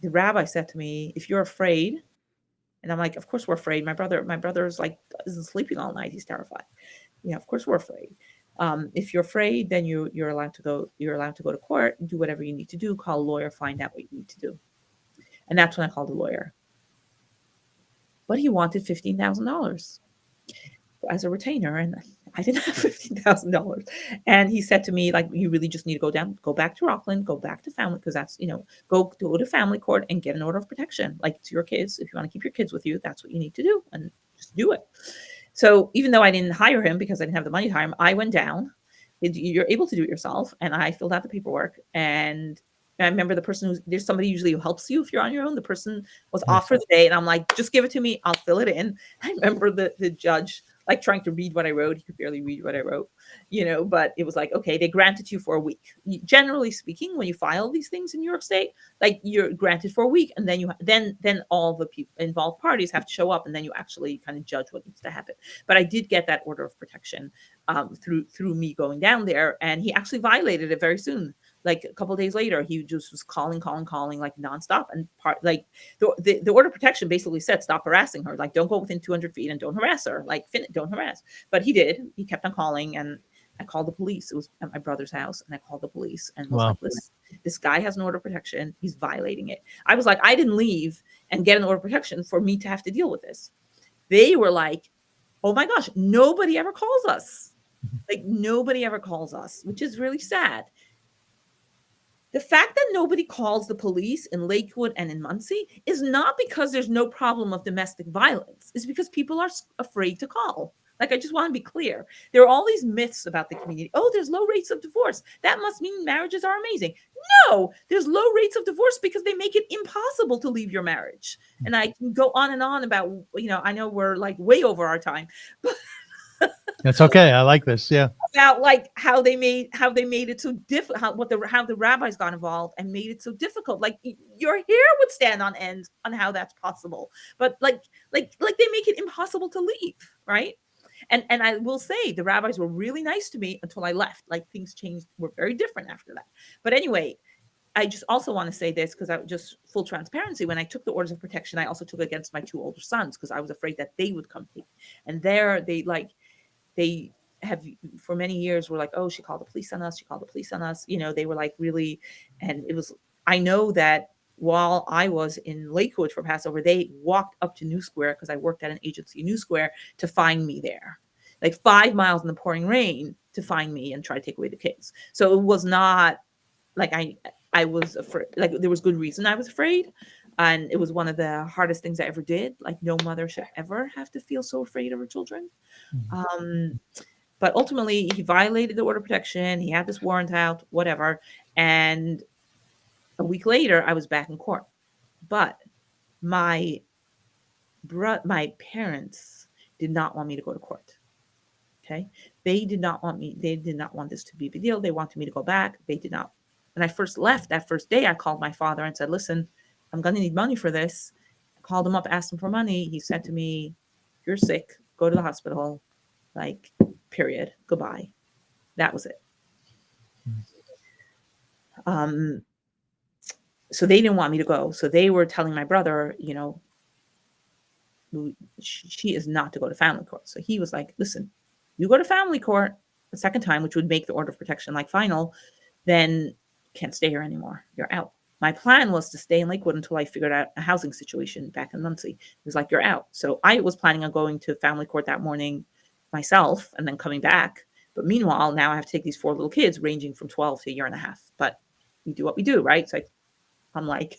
the rabbi said to me, if you're afraid, and I'm like, of course we're afraid. My brother's like isn't sleeping all night. He's terrified. Yeah, of course we're afraid. If you're afraid, then you're allowed to go. You're allowed to go to court and do whatever you need to do. Call a lawyer, find out what you need to do. And that's when I called a lawyer. But he wanted $15,000 as a retainer, and I didn't have $15,000. And he said to me, like, you really just need to go back to Rockland, go back to family, because that's, go to family court and get an order of protection. Like, it's your kids. If you want to keep your kids with you, that's what you need to do, and just do it. So even though I didn't hire him because I didn't have the money to hire him, I went down. You're able to do it yourself. And I filled out the paperwork. And I remember the person there's somebody usually who helps you if you're on your own. The person was off for the day. And I'm like, just give it to me. I'll fill it in. I remember the judge like trying to read what I wrote. He could barely read what I wrote, but it was like, okay, they granted you for a week. Generally speaking, when you file these things in New York State, like you're granted for a week, and then then all the people involved parties have to show up, and then you actually kind of judge what needs to happen. But I did get that order of protection through me going down there, and he actually violated it very soon. Like a couple of days later, he just was calling like nonstop. And the order of protection basically said, stop harassing her. Like, don't go within 200 feet and don't harass her. Like, don't harass. But he did. He kept on calling, and I called the police. It was at my brother's house, and I called the police and was like, listen, this guy has an order of protection. He's violating it. I was like, I didn't leave and get an order of protection for me to have to deal with this. They were like, oh my gosh, nobody ever calls us. Like, nobody ever calls us, which is really sad. The fact that nobody calls the police in Lakewood and in Muncie is not because there's no problem of domestic violence. It's because people are afraid to call. Like, I just want to be clear. There are all these myths about the community. Oh, there's low rates of divorce. That must mean marriages are amazing. No, there's low rates of divorce because they make it impossible to leave your marriage. And I can go on and on about, I know we're like way over our time, but that's okay. I like this. Yeah. About like how they made it so difficult, how the rabbis got involved and made it so difficult. Like, your hair would stand on end on how that's possible. But like they make it impossible to leave, right? And I will say the rabbis were really nice to me until I left. Like, things changed, were very different after that. But anyway, I just also want to say this because I just full transparency. When I took the orders of protection, I also took against my two older sons because I was afraid that they would come take. And they have for many years were like, oh, she called the police on us. She called the police on us. They were like really, and it was, I know that while I was in Lakewood for Passover, they walked up to New Square because I worked at an agency in New Square to find me there, like 5 miles in the pouring rain to find me and try to take away the kids. So it was not like I was afraid, like there was good reason I was afraid. And it was one of the hardest things I ever did. Like, no mother should ever have to feel so afraid of her children. But ultimately, he violated the order of protection. He had this warrant out, whatever. And a week later, I was back in court. But my parents did not want me to go to court. Okay? They did not want this to be a big deal. They wanted me to go back. They did not. When I first left, that first day, I called my father and said, listen, I'm going to need money for this. I called him up, asked him for money. He said to me, you're sick. Go to the hospital. Like, period. Goodbye. That was it. So they didn't want me to go. So they were telling my brother, she is not to go to family court. So he was like, listen, you go to family court the second time, which would make the order of protection like final, then can't stay here anymore. You're out. My plan was to stay in Lakewood until I figured out a housing situation back in Muncie. It was like, you're out. So I was planning on going to family court that morning myself and then coming back. But meanwhile, now I have to take these 4 little kids ranging from 12 to a year and a half. But we do what we do, right? So I'm like,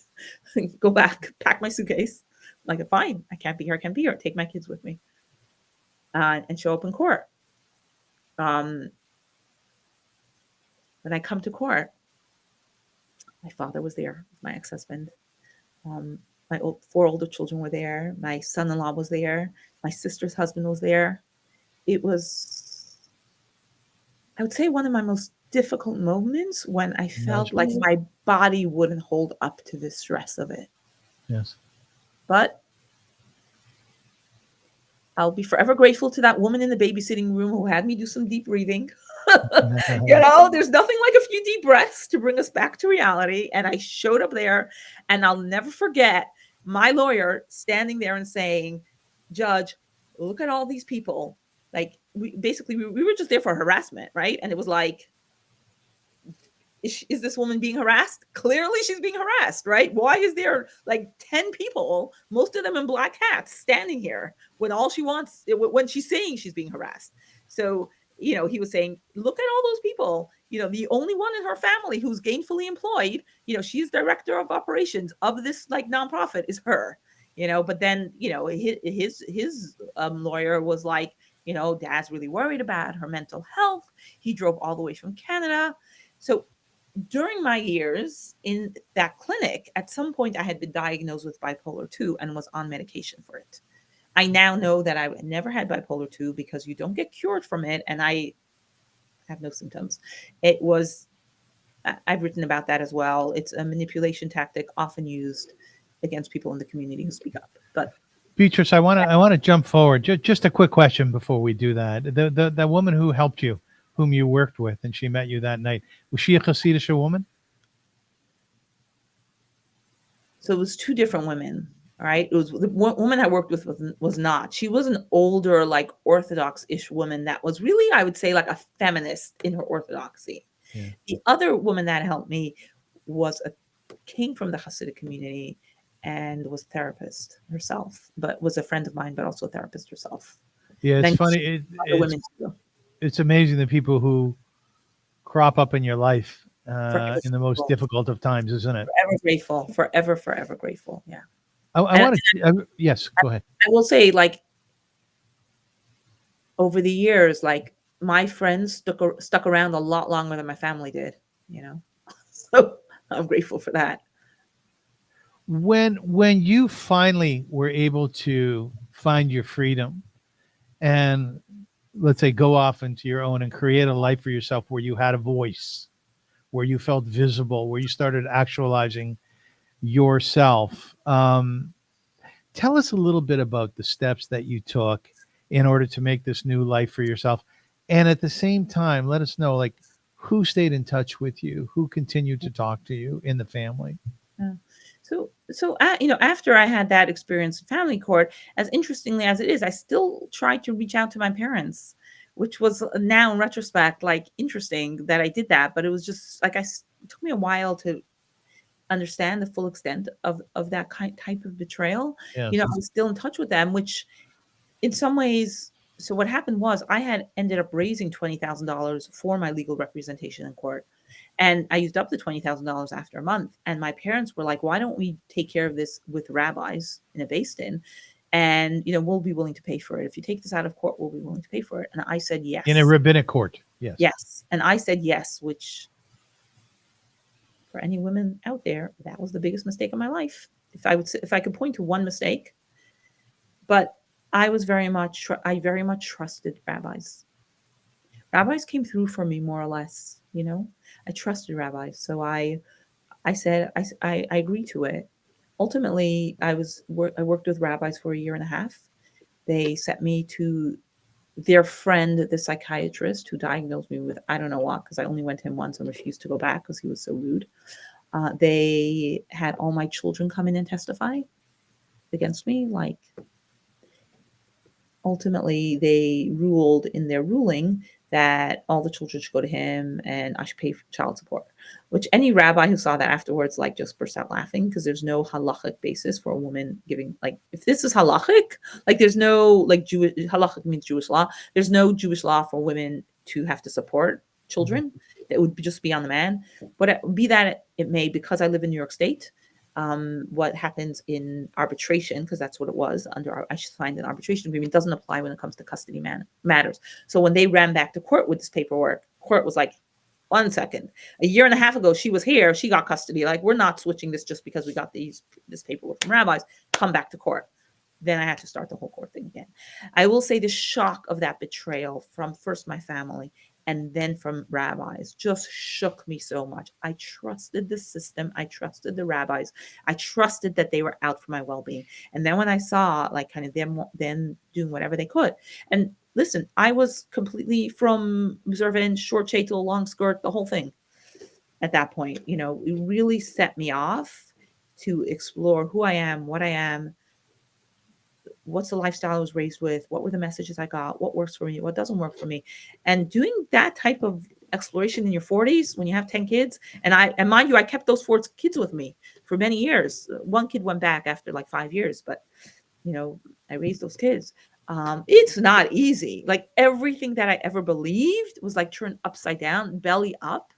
go back, pack my suitcase. I'm like, fine, I can't be here. Take my kids with me and show up in court. When I come to court, my father was there, my ex-husband. My 4 older children were there. My son-in-law was there. My sister's husband was there. It was, I would say, one of my most difficult moments when I felt like my body wouldn't hold up to the stress of it. Yes. But I'll be forever grateful to that woman in the babysitting room who had me do some deep breathing. There's nothing like a few deep breaths to bring us back to reality. And I showed up there, and I'll never forget my lawyer standing there and saying, Judge, look at all these people. Like, we were just there for harassment, right? And it was like, is this woman being harassed? Clearly she's being harassed, right? Why is there like 10 people, most of them in black hats, standing here when all she wants, when she's saying she's being harassed? So, he was saying, look at all those people, the only one in her family who's gainfully employed, she's director of operations of this like nonprofit is her, but then, his lawyer was like, Dad's really worried about her mental health. He drove all the way from Canada. So during my years in that clinic, at some point I had been diagnosed with bipolar 2 and was on medication for it. I now know that I never had bipolar 2 because you don't get cured from it, and I have no symptoms. I've written about that as well. It's a manipulation tactic often used against people in the community who speak up. But Beatrice, I want to jump forward. Just a quick question before we do that. The woman who helped you, whom you worked with, and she met you that night, was she a Hasidic woman? So it was two different women. All right. It was the woman I worked with was not. She was an older, like Orthodox-ish woman that was really, I would say, like a feminist in her orthodoxy. Yeah. The other woman that helped me came from the Hasidic community and was a therapist herself, but was a friend of mine, but also a therapist herself. Yeah, it's funny. It's amazing the people who crop up in your life in the most difficult of times, isn't it? Forever grateful. Yeah. Yes, go ahead. I will say, like, over the years, like, my friends stuck around a lot longer than my family did, so I'm grateful for that. When you finally were able to find your freedom and, let's say, go off into your own and create a life for yourself where you had a voice, where you felt visible, where you started actualizing yourself, tell us a little bit about the steps that you took in order to make this new life for yourself. And at the same time, let us know, like, who stayed in touch with you, who continued to talk to you in the family. Yeah. So after I had that experience in family court, as interestingly as it is, I still tried to reach out to my parents, which was now in retrospect, like, interesting that I did that. But it was just like, it took me a while to understand the full extent of that type of betrayal. Yes. I was still in touch with them, which in some ways, so what happened was I had ended up raising $20,000 for my legal representation in court. And I used up the $20,000 after a month. And my parents were like, why don't we take care of this with rabbis in a Beis-Din? And, we'll be willing to pay for it. If you take this out of court, we'll be willing to pay for it. And I said yes. In a rabbinic court. Yes. Yes. And I said yes, which, for any women out there, that was the biggest mistake of my life. If I could point to one mistake, but I very much trusted rabbis. Rabbis came through for me more or less, I trusted rabbis. So I said, I agreed to it. Ultimately, I worked with rabbis for 1.5 years. They sent me to their friend, the psychiatrist, who diagnosed me with, I don't know what, because I only went to him once and refused to go back because he was so rude. They had all my children come in and testify against me. Like, ultimately, they ruled in their ruling that all the children should go to him and I should pay for child support, which any rabbi who saw that afterwards, like, just burst out laughing, because there's no halachic basis for a woman giving, like, if this is halachic, like, there's no, like, halachic means Jewish law. There's no Jewish law for women to have to support children. It would just be on the man. But be that it may, because I live in New York State, what happens in arbitration, because that's what it was I should find an arbitration agreement, doesn't apply when it comes to custody matters. So when they ran back to court with this paperwork, court was like, 1 second, 1.5 years ago, she was here, she got custody. Like, we're not switching this just because we got this paperwork from rabbis. Come back to court. Then I had to start the whole court thing again. I will say the shock of that betrayal from first my family and then from rabbis just shook me so much. I trusted the system. I trusted the rabbis. I trusted that they were out for my well-being. And then when I saw like kind of them then doing whatever they could, and listen, I was completely from observant, short shaitel, long skirt, the whole thing at that point. You know, it really set me off to explore who I am, what I am, what's the lifestyle I was raised with, what were the messages I got, what works for me, what doesn't work for me. And doing that type of exploration in your 40s when you have 10 kids, and mind you, I kept those 4 kids with me for many years. One kid went back after like 5 years, but you know, I raised those kids. It's not easy. Like everything that I ever believed was like turned upside down, belly up.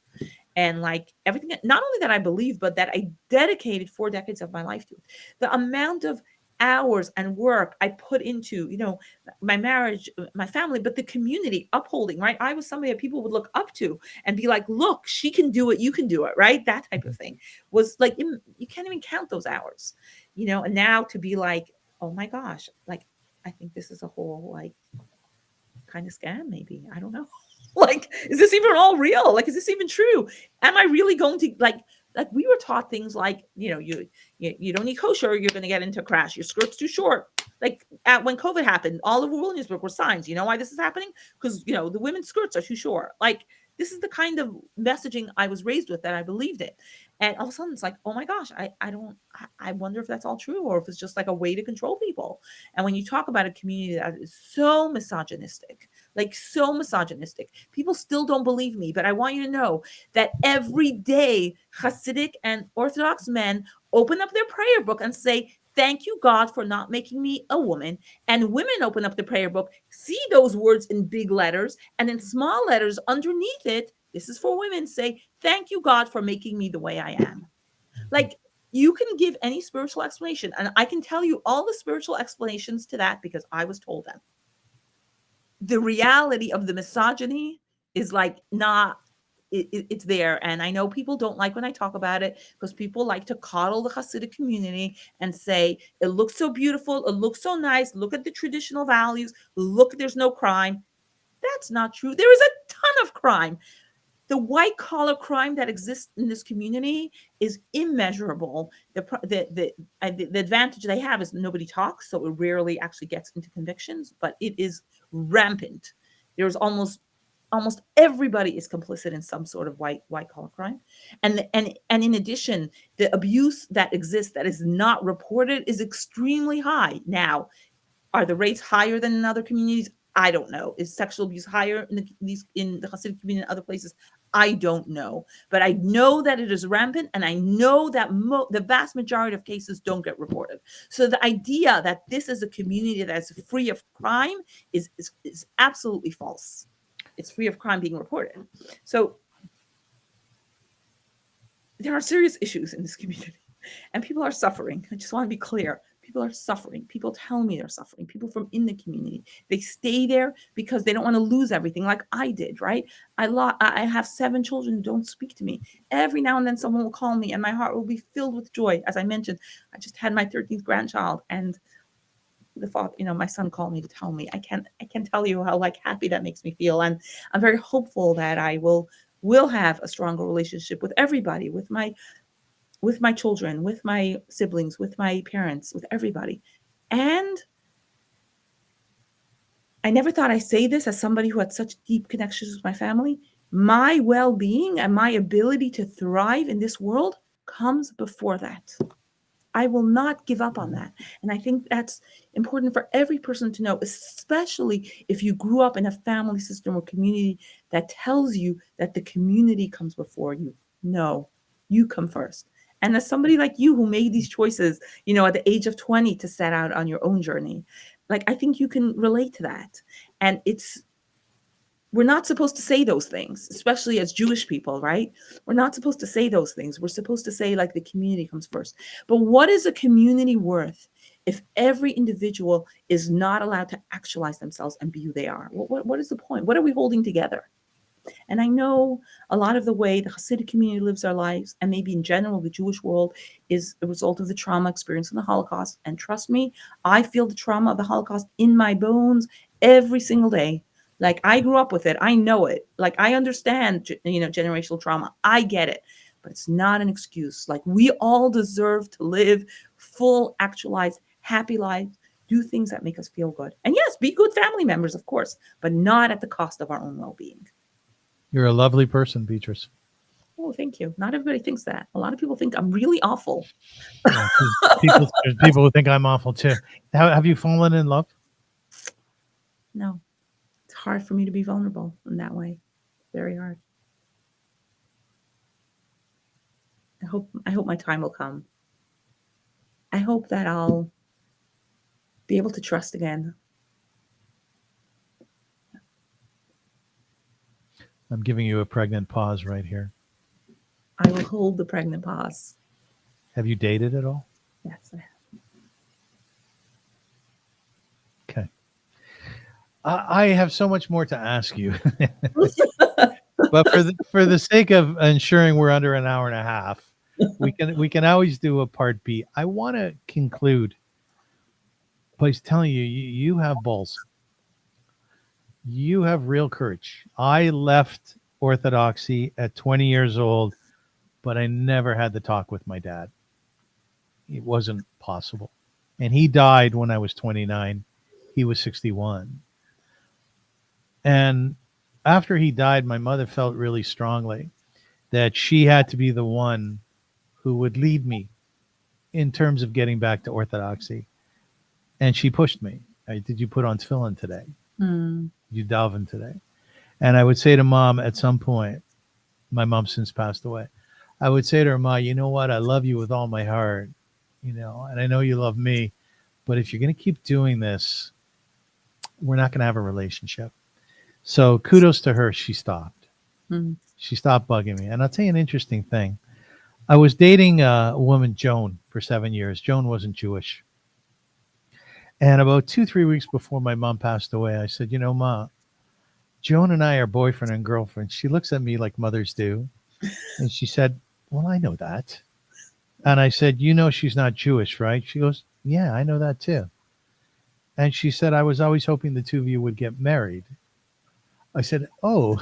And like everything, not only that I believe, but that I dedicated 4 decades of my life to. The amount of hours and work I put into, you know, my marriage, my family, but the community upholding, right? I was somebody that people would look up to and be like, look, she can do it, you can do it, right? That type of thing was like, you can't even count those hours, you know, and now to be like, oh my gosh, like, I think this is a whole like kind of scam, maybe. I don't know. Like, is this even all real? Like, is this even true? Am I really going to like we were taught things like, you know, you don't eat kosher, you're going to get into a crash. Your skirt's too short. Like when COVID happened, all over Williamsburg were signs. You know why this is happening? Because, you know, the women's skirts are too short. Like this is the kind of messaging I was raised with that I believed it. And all of a sudden it's like, oh my gosh, I wonder if that's all true or if it's just like a way to control people. And when you talk about a community that is so misogynistic, like so misogynistic, people still don't believe me, but I want you to know that every day Hasidic and Orthodox men open up their prayer book and say, thank you, God, for not making me a woman. And women open up the prayer book, see those words in big letters, and in small letters underneath it, this is for women, say, thank you, God, for making me the way I am. Like, you can give any spiritual explanation, and I can tell you all the spiritual explanations to that because I was told them. The reality of the misogyny is like not, it's there. And I know people don't like when I talk about it because people like to coddle the Hasidic community and say, it looks so beautiful. It looks so nice. Look at the traditional values. Look, there's no crime. That's not true. There is a ton of crime. The white collar crime that exists in this community is immeasurable. The advantage they have is nobody talks, so it rarely actually gets into convictions, but it is rampant. There's almost everybody is complicit in some sort of white collar crime, and in addition, the abuse that exists that is not reported is extremely high. Now, are the rates higher than in other communities? I don't know. Is sexual abuse higher in the Hasidic community and other places? I don't know. But I know that it is rampant, and I know that the vast majority of cases don't get reported. So the idea that this is a community that is free of crime is absolutely false. It's free of crime being reported. So there are serious issues in this community, and people are suffering. I just want to be clear. People are suffering. People tell me they're suffering. People from in the community, they stay there because they don't want to lose everything like I did, right? I have 7 children who don't speak to me. Every now and then someone will call me and my heart will be filled with joy. As I mentioned, I just had my 13th grandchild, and the thought, you know, my son called me to tell me. I can't tell you how like happy that makes me feel. And I'm very hopeful that I will have a stronger relationship with everybody, with my children, with my siblings, with my parents, with everybody. And I never thought I'd say this as somebody who had such deep connections with my family. My well-being and my ability to thrive in this world comes before that. I will not give up on that. And I think that's important for every person to know, especially if you grew up in a family system or community that tells you that the community comes before you. No, you come first. And as somebody like you who made these choices, you know, at the age of 20 to set out on your own journey, like, I think you can relate to that. And we're not supposed to say those things, especially as Jewish people, right? We're not supposed to say those things. We're supposed to say like the community comes first. But what is a community worth if every individual is not allowed to actualize themselves and be who they are? What is the point? What are we holding together? And I know a lot of the way the Hasidic community lives their lives, and maybe in general the Jewish world, is a result of the trauma experienced in the Holocaust. And trust me, I feel the trauma of the Holocaust in my bones every single day. Like, I grew up with it. I know it. Like, I understand, generational trauma. I get it. But it's not an excuse. Like, we all deserve to live full, actualized, happy lives, do things that make us feel good. And yes, be good family members, of course, but not at the cost of our own well-being. You're a lovely person, Beatrice. Oh, thank you. Not everybody thinks that. A lot of people think I'm really awful. Yeah, there's people who think I'm awful too. Have you fallen in love? No, it's hard for me to be vulnerable in that way. Very hard. I hope my time will come. I hope that I'll be able to trust again. I'm giving you a pregnant pause right here. I will hold the pregnant pause. Have you dated at all? Yes, I have. Okay. I have so much more to ask you, but for the sake of ensuring we're under an hour and a half, we can always do a part B. I want to conclude by telling you have balls. You have real courage. I left Orthodoxy at 20 years old, but I never had the talk with my dad. It wasn't possible. And he died when I was 29. He was 61. And after he died, my mother felt really strongly that she had to be the one who would lead me in terms of getting back to Orthodoxy. And she pushed me. Did you put on tefillin today? Mm. Did you daven today? And I would say to Mom at some point, my mom since passed away, I would say to her, Ma, you know what? I love you with all my heart, and I know you love me, but if you're going to keep doing this, we're not going to have a relationship. So kudos to her. She stopped. Mm. She stopped bugging me. And I'll tell you an interesting thing. I was dating a woman, Joan, for 7 years. Joan wasn't Jewish. And about 2-3 weeks before my mom passed away, I said, Ma, Joan and I are boyfriend and girlfriend. She looks at me like mothers do. And she said, well, I know that. And I said, she's not Jewish, right? She goes, yeah, I know that too. And she said, I was always hoping the two of you would get married. I said, oh,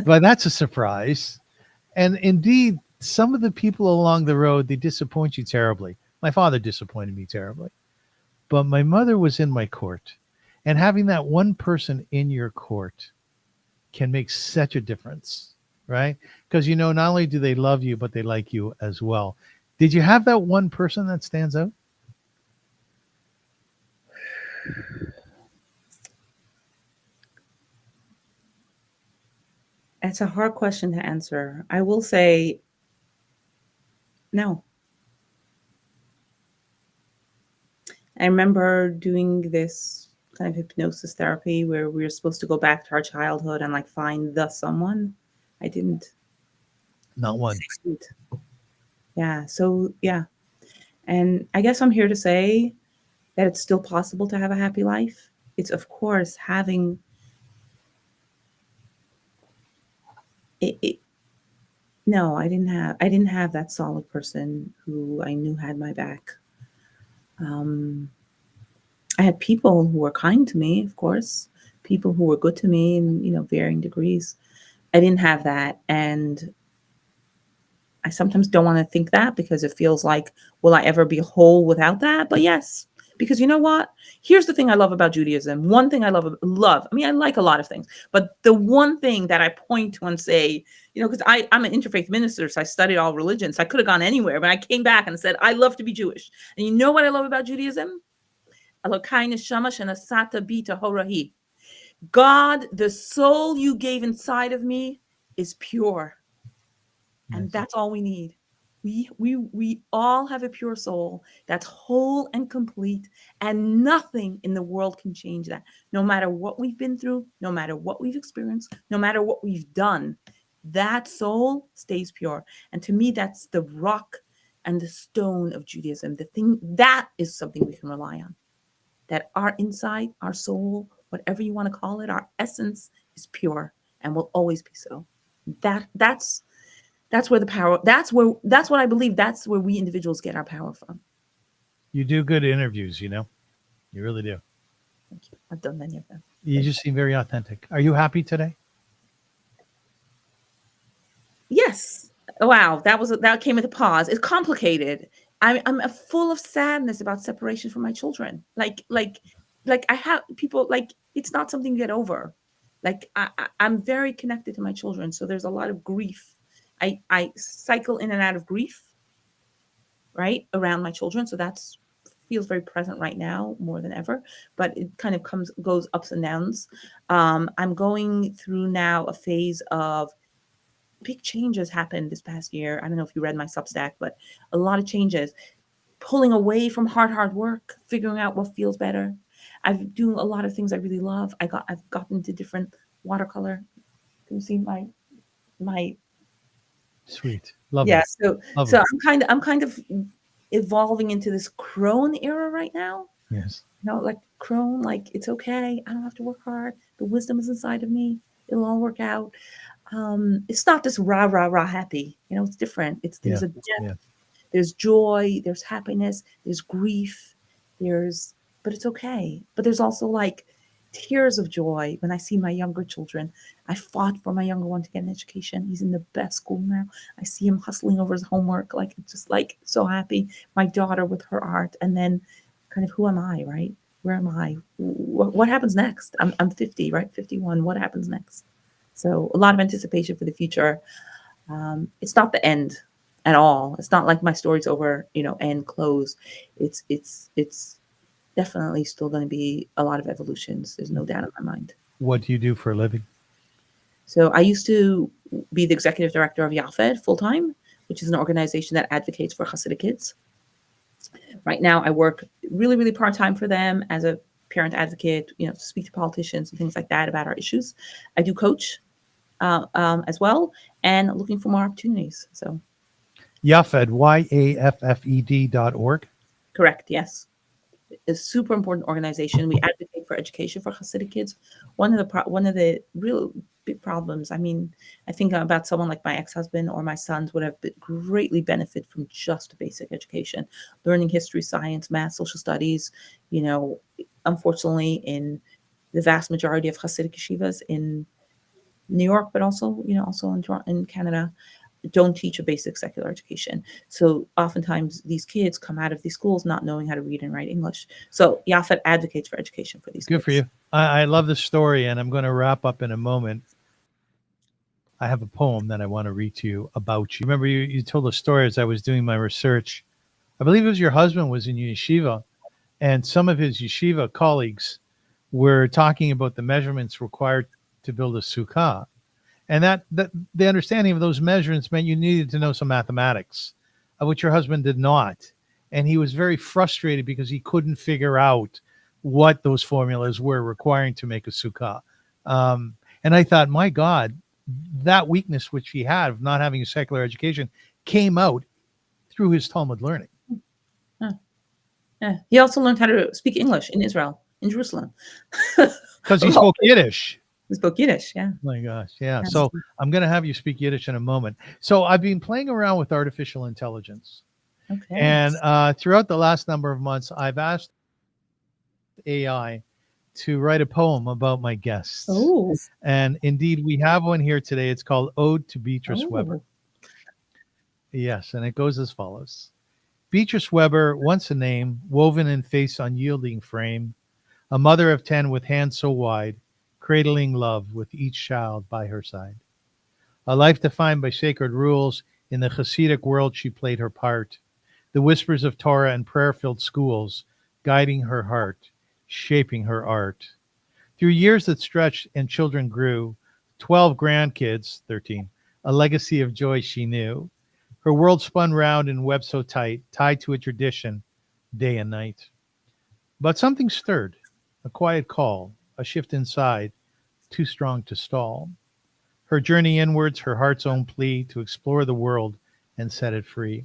but that's a surprise. And indeed, some of the people along the road, they disappoint you terribly. My father disappointed me terribly. But my mother was in my court. And having that one person in your court can make such a difference, right? Because, not only do they love you, but they like you as well. Did you have that one person that stands out? It's a hard question to answer. I will say no. I remember doing this kind of hypnosis therapy where we were supposed to go back to our childhood and like find the someone. I didn't. Not one. Yeah. So, yeah. And I guess I'm here to say that it's still possible to have a happy life. It's, of course, having it. No, I didn't have that solid person who I knew had my back. I had people who were kind to me, of course, people who were good to me in, varying degrees. I didn't have that. And I sometimes don't want to think that because it feels like, will I ever be whole without that? But yes, because you know what? Here's the thing I love about Judaism. One thing I love. I mean, I like a lot of things, but the one thing that I point to and say, because I'm an interfaith minister, so I studied all religions. So I could have gone anywhere, but I came back and said, I love to be Jewish. And you know what I love about Judaism? God, the soul you gave inside of me is pure. And Nice. That's all we need. We all have a pure soul that's whole and complete, and nothing in the world can change that. No matter what we've been through, no matter what we've experienced, no matter what we've done, that soul stays pure. And to me, that's the rock and the stone of Judaism. The thing that is something we can rely on. That our inside, our soul, whatever you want to call it, our essence is pure and will always be so. That's where the power, that's what I believe, that's where we individuals get our power from. You do good interviews, you really do. Thank you. I've done many of them. You just seem very authentic. Are you happy today? Yes. Wow, that came with a pause. It's complicated. I'm full of sadness about separation from my children. Like I have people like it's not something to get over. Like I'm very connected to my children, so there's a lot of grief. I cycle in and out of grief, right, around my children. So that's feels very present right now more than ever, but it kind of goes ups and downs. I'm going through now a phase of big changes happened this past year. I don't know if you read my Substack, but a lot of changes. Pulling away from hard work, figuring out what feels better. I've doing a lot of things I really love. I've gotten into different watercolor. Can you see my Sweet. Love yeah. it. So Love so it. I'm kind of evolving into this crone era right now. Yes. Like crone, like it's okay. I don't have to work hard. The wisdom is inside of me. It'll all work out. It's not this rah happy. It's different. There's Yeah. a depth, Yeah. there's joy, there's happiness, there's grief, but it's okay. But there's also like tears of joy when I see my younger children. I fought for my younger one to get an education. He's in the best school now. I see him hustling over his homework, like just like so happy. My daughter with her art, and then kind of who am I, right? Where am I? What happens next? I'm 50, right? 51. What happens next? So a lot of anticipation for the future. It's not the end at all. It's not like my story's over, end close. It's definitely still going to be a lot of evolutions. There's no doubt in my mind. What do you do for a living? So I used to be the executive director of Yafed full time, which is an organization that advocates for Hasidic kids. Right now, I work really, really part time for them as a parent advocate. To speak to politicians and things like that about our issues. I do coach as well, and looking for more opportunities. So Yafed, YAFFED.org. correct, yes. A super important organization. We advocate for education for Hasidic kids. One of the real big problems. I mean, I think about someone like my ex-husband or my sons would have greatly benefit from just basic education, learning history, science, math, social studies. Unfortunately, in the vast majority of Hasidic yeshivas in New York, but also in Canada, don't teach a basic secular education. So oftentimes these kids come out of these schools not knowing how to read and write English. So Yafet advocates for education for these Good kids. for you. I love the story, and I'm going to wrap up in a moment. I have a poem that I want to read to you about you. Remember, you told a story as I was doing my research. I believe it was your husband was in yeshiva, and some of his yeshiva colleagues were talking about the measurements required to build a sukkah. And that the understanding of those measurements meant you needed to know some mathematics, which your husband did not. And he was very frustrated because he couldn't figure out what those formulas were requiring to make a sukkah. And I thought, my God, that weakness which he had of not having a secular education came out through his Talmud learning. Yeah. He also learned how to speak English in Israel, in Jerusalem. Because he spoke Yiddish. He spoke Yiddish, yeah. Oh my gosh, yeah. So I'm going to have you speak Yiddish in a moment. So I've been playing around with artificial intelligence. Okay. And throughout the last number of months, I've asked AI to write a poem about my guests. Oh. And indeed, we have one here today. It's called Ode to Beatrice Weber. Yes, and it goes as follows. Beatrice Weber, once a name, woven in face unyielding frame, a mother of 10 with hands so wide, cradling love with each child by her side. A life defined by sacred rules, in the Hasidic world she played her part. The whispers of Torah and prayer-filled schools, guiding her heart, shaping her art. Through years that stretched and children grew, 12 grandkids, 13, a legacy of joy she knew. Her world spun round in web so tight, tied to a tradition, day and night. But something stirred, a quiet call, a shift inside, too strong to stall. Her journey inwards, her heart's own plea to explore the world and set it free.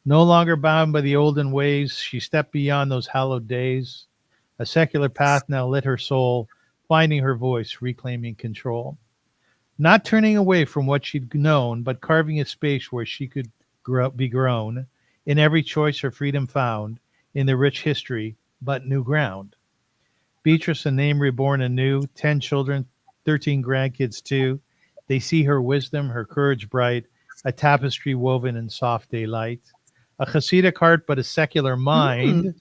No longer bound by the olden ways, she stepped beyond those hallowed days. A secular path now lit her soul, finding her voice, reclaiming control. Not turning away from what she'd known, but carving a space where she could be grown. In every choice her freedom found, in the rich history, but new ground. Beatrice, a name reborn anew, 10 children, 13 grandkids too. They see her wisdom, her courage bright, a tapestry woven in soft daylight. A Hasidic heart, but a secular mind,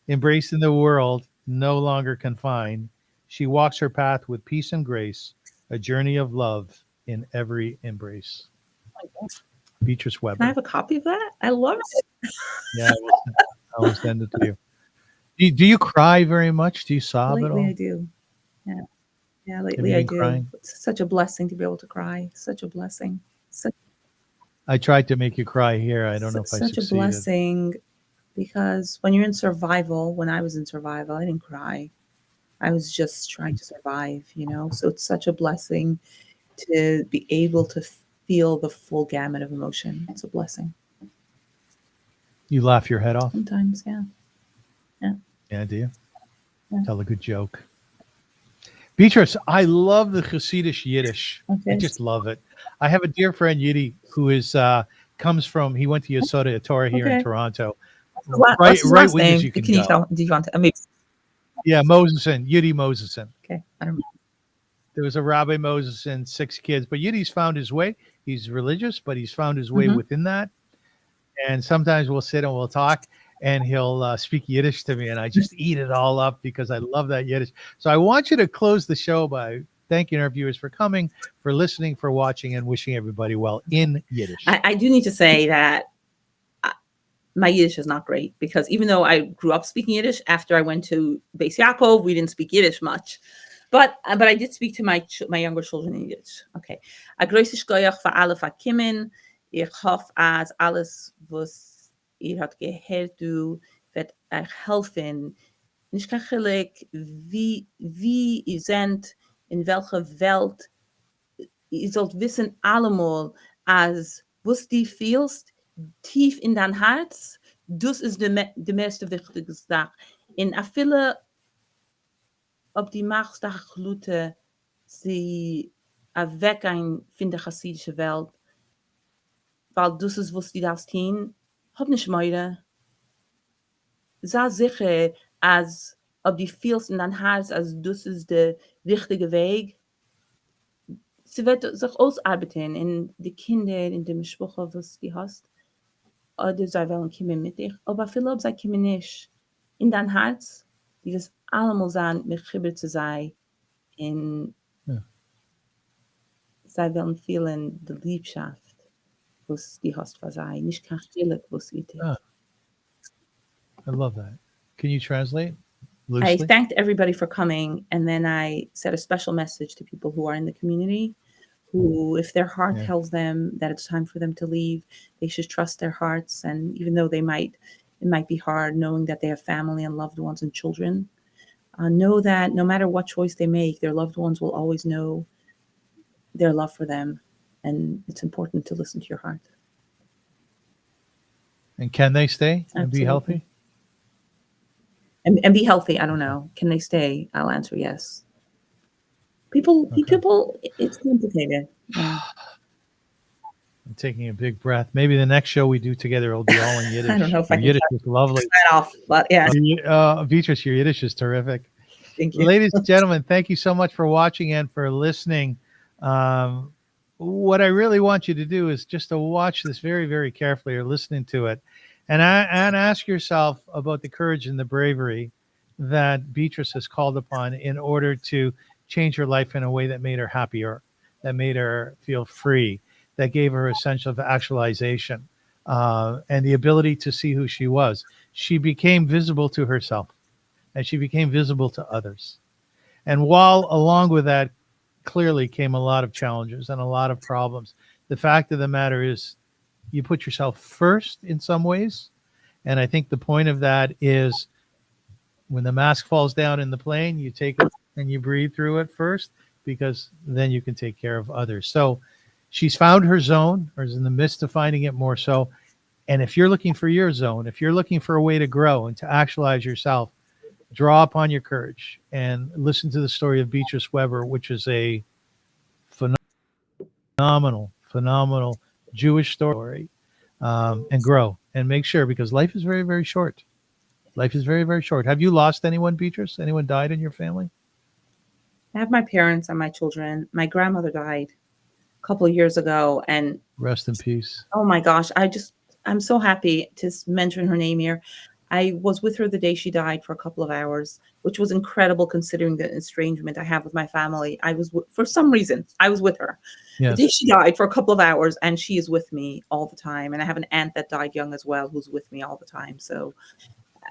embracing the world, no longer confined. She walks her path with peace and grace, a journey of love in every embrace. Beatrice Weber. Can I have a copy of that? I love it. Yeah, I will send it to you. Do you cry very much? Do you sob at all? Lately I do. Yeah. Yeah, Have lately you I been do. crying? It's such a blessing to be able to cry. Such a blessing. I tried to make you cry here. I don't know if I Such a succeeded. blessing, because when you're in survival, when I was in survival, I didn't cry. I was just trying to survive, So it's such a blessing to be able to feel the full gamut of emotion. It's a blessing. You laugh your head off? Sometimes, yeah. Yeah, do you? Yeah. Tell a good joke. Beatrice, I love the Hasidic Yiddish. Okay. I just love it. I have a dear friend, Yiddi, who is he went to Yesod Torah here in Okay. Toronto. What's his last wing name? as you can Can you go. tell? Do you want to? I mean, Yeah, Moseson, Yiddi Moseson. okay, I don't know. There was a Rabbi Moseson, 6 kids, but Yiddi's found his way. He's religious, but he's found his way within that. And sometimes we'll sit and we'll talk, and he'll speak Yiddish to me, and I just eat it all up because I love that Yiddish. So I want you to close the show by thanking our viewers for coming, for listening, for watching, and wishing everybody well in Yiddish. I do need to say that my Yiddish is not great, because even though I grew up speaking Yiddish, after I went to Beis Yaakov, we didn't speak Yiddish much. But I did speak to my younger children in Yiddish. Okay. A großes Shkoyach für alle verkommen. Ich hoffe, als alles, was ihr habt gehört, wird euch helfen. Nicht gleich, wie ihr seid, in welcher Welt. Ihr sollt wissen allemal, als was du fühlst, tief in dein Herz, das ist die meiste wichtige Sache. In a viele, ob die machste Glute, sie weggehen von der chassidischen Welt, weil das ist, was du darfst hin, hab nicht Meure. Sei sicher, als ob du fühlst in dein Herz, als das ist der richtige Weg. Sie wird sich ausarbeiten in die Kinder, in dem Spruch, was du hast. Oder sie wollen kommen mit dich. Aber viele, ob sie kommen nicht in dein Herz, die das allemal sein, mit Chibber zu sein. Und sie wollen fühlen die Liebschaft, was du hast für sie. Nicht kein Schillig, was du tust. I love that. Can you translate loosely? I thanked everybody for coming, and then I said a special message to people who are in the community, who, if their heart tells them that it's time for them to leave, they should trust their hearts. And even though it might be hard, knowing that they have family and loved ones and children, know that no matter what choice they make, their loved ones will always know their love for them. And it's important to listen to your heart. And can they stay and Absolutely. be healthy? And be healthy. I don't know. Can they stay? I'll answer yes. People, it's complicated. Yeah. I'm taking a big breath. Maybe the next show we do together will be all in Yiddish. I don't know if I Your can Yiddish is lovely. Sign off, but yeah. Beatrice, your Yiddish is terrific. Thank you. Ladies and gentlemen, thank you so much for watching and for listening. What I really want you to do is just to watch this very, very carefully, or listening to it, and ask yourself about the courage and the bravery that Beatrice has called upon in order to change her life in a way that made her happier, that made her feel free, that gave her a sense of actualization, and the ability to see who she was. She became visible to herself, and she became visible to others. And while along with that clearly came a lot of challenges and a lot of problems, the fact of the matter is you put yourself first in some ways. And I think the point of that is when the mask falls down in the plane, you take it and you breathe through it first, because then you can take care of others. So she's found her zone, or is in the midst of finding it more so. And if you're looking for your zone, if you're looking for a way to grow and to actualize yourself, draw upon your courage and listen to the story of Beatrice Weber, which is a phenomenal Jewish story, and grow and make sure, because life is very, very short. Life is very, very short. Have you lost anyone, Beatrice? Anyone died in your family? I have my parents and my children. My grandmother died a couple of years ago, and Rest in peace. oh my gosh, I'm so happy to mention her name here. I was with her the day she died for a couple of hours, which was incredible considering the estrangement I have with my family. For some reason, I was with her the day Yes. she died for a couple of hours, and she is with me all the time. And I have an aunt that died young as well, who's with me all the time. So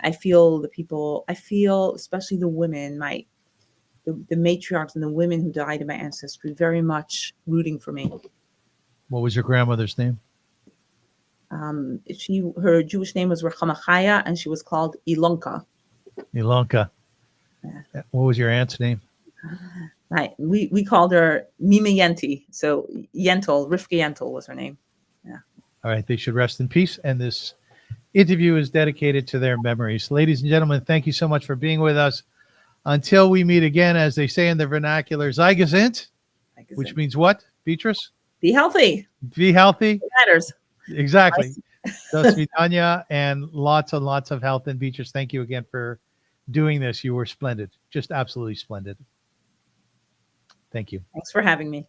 I feel especially the women, the matriarchs and the women who died in my ancestry, very much rooting for me. What was your grandmother's name? Her Jewish name was Rechamachaya, and she was called Ilonka. Ilonka. Yeah. What was your aunt's name? We called her Mima Yenti. So Yentl, Rivka Yentl was her name. Yeah. All right. They should rest in peace. And this interview is dedicated to their memories. Ladies and gentlemen, thank you so much for being with us. Until we meet again, as they say in the vernacular, Zeigezint, which means what, Beatrice? Be healthy. Be healthy. It matters. Exactly. So Svitanya, and lots of health. And Beatrice, thank you again for doing this. You were splendid. Just absolutely splendid. Thank you. Thanks for having me.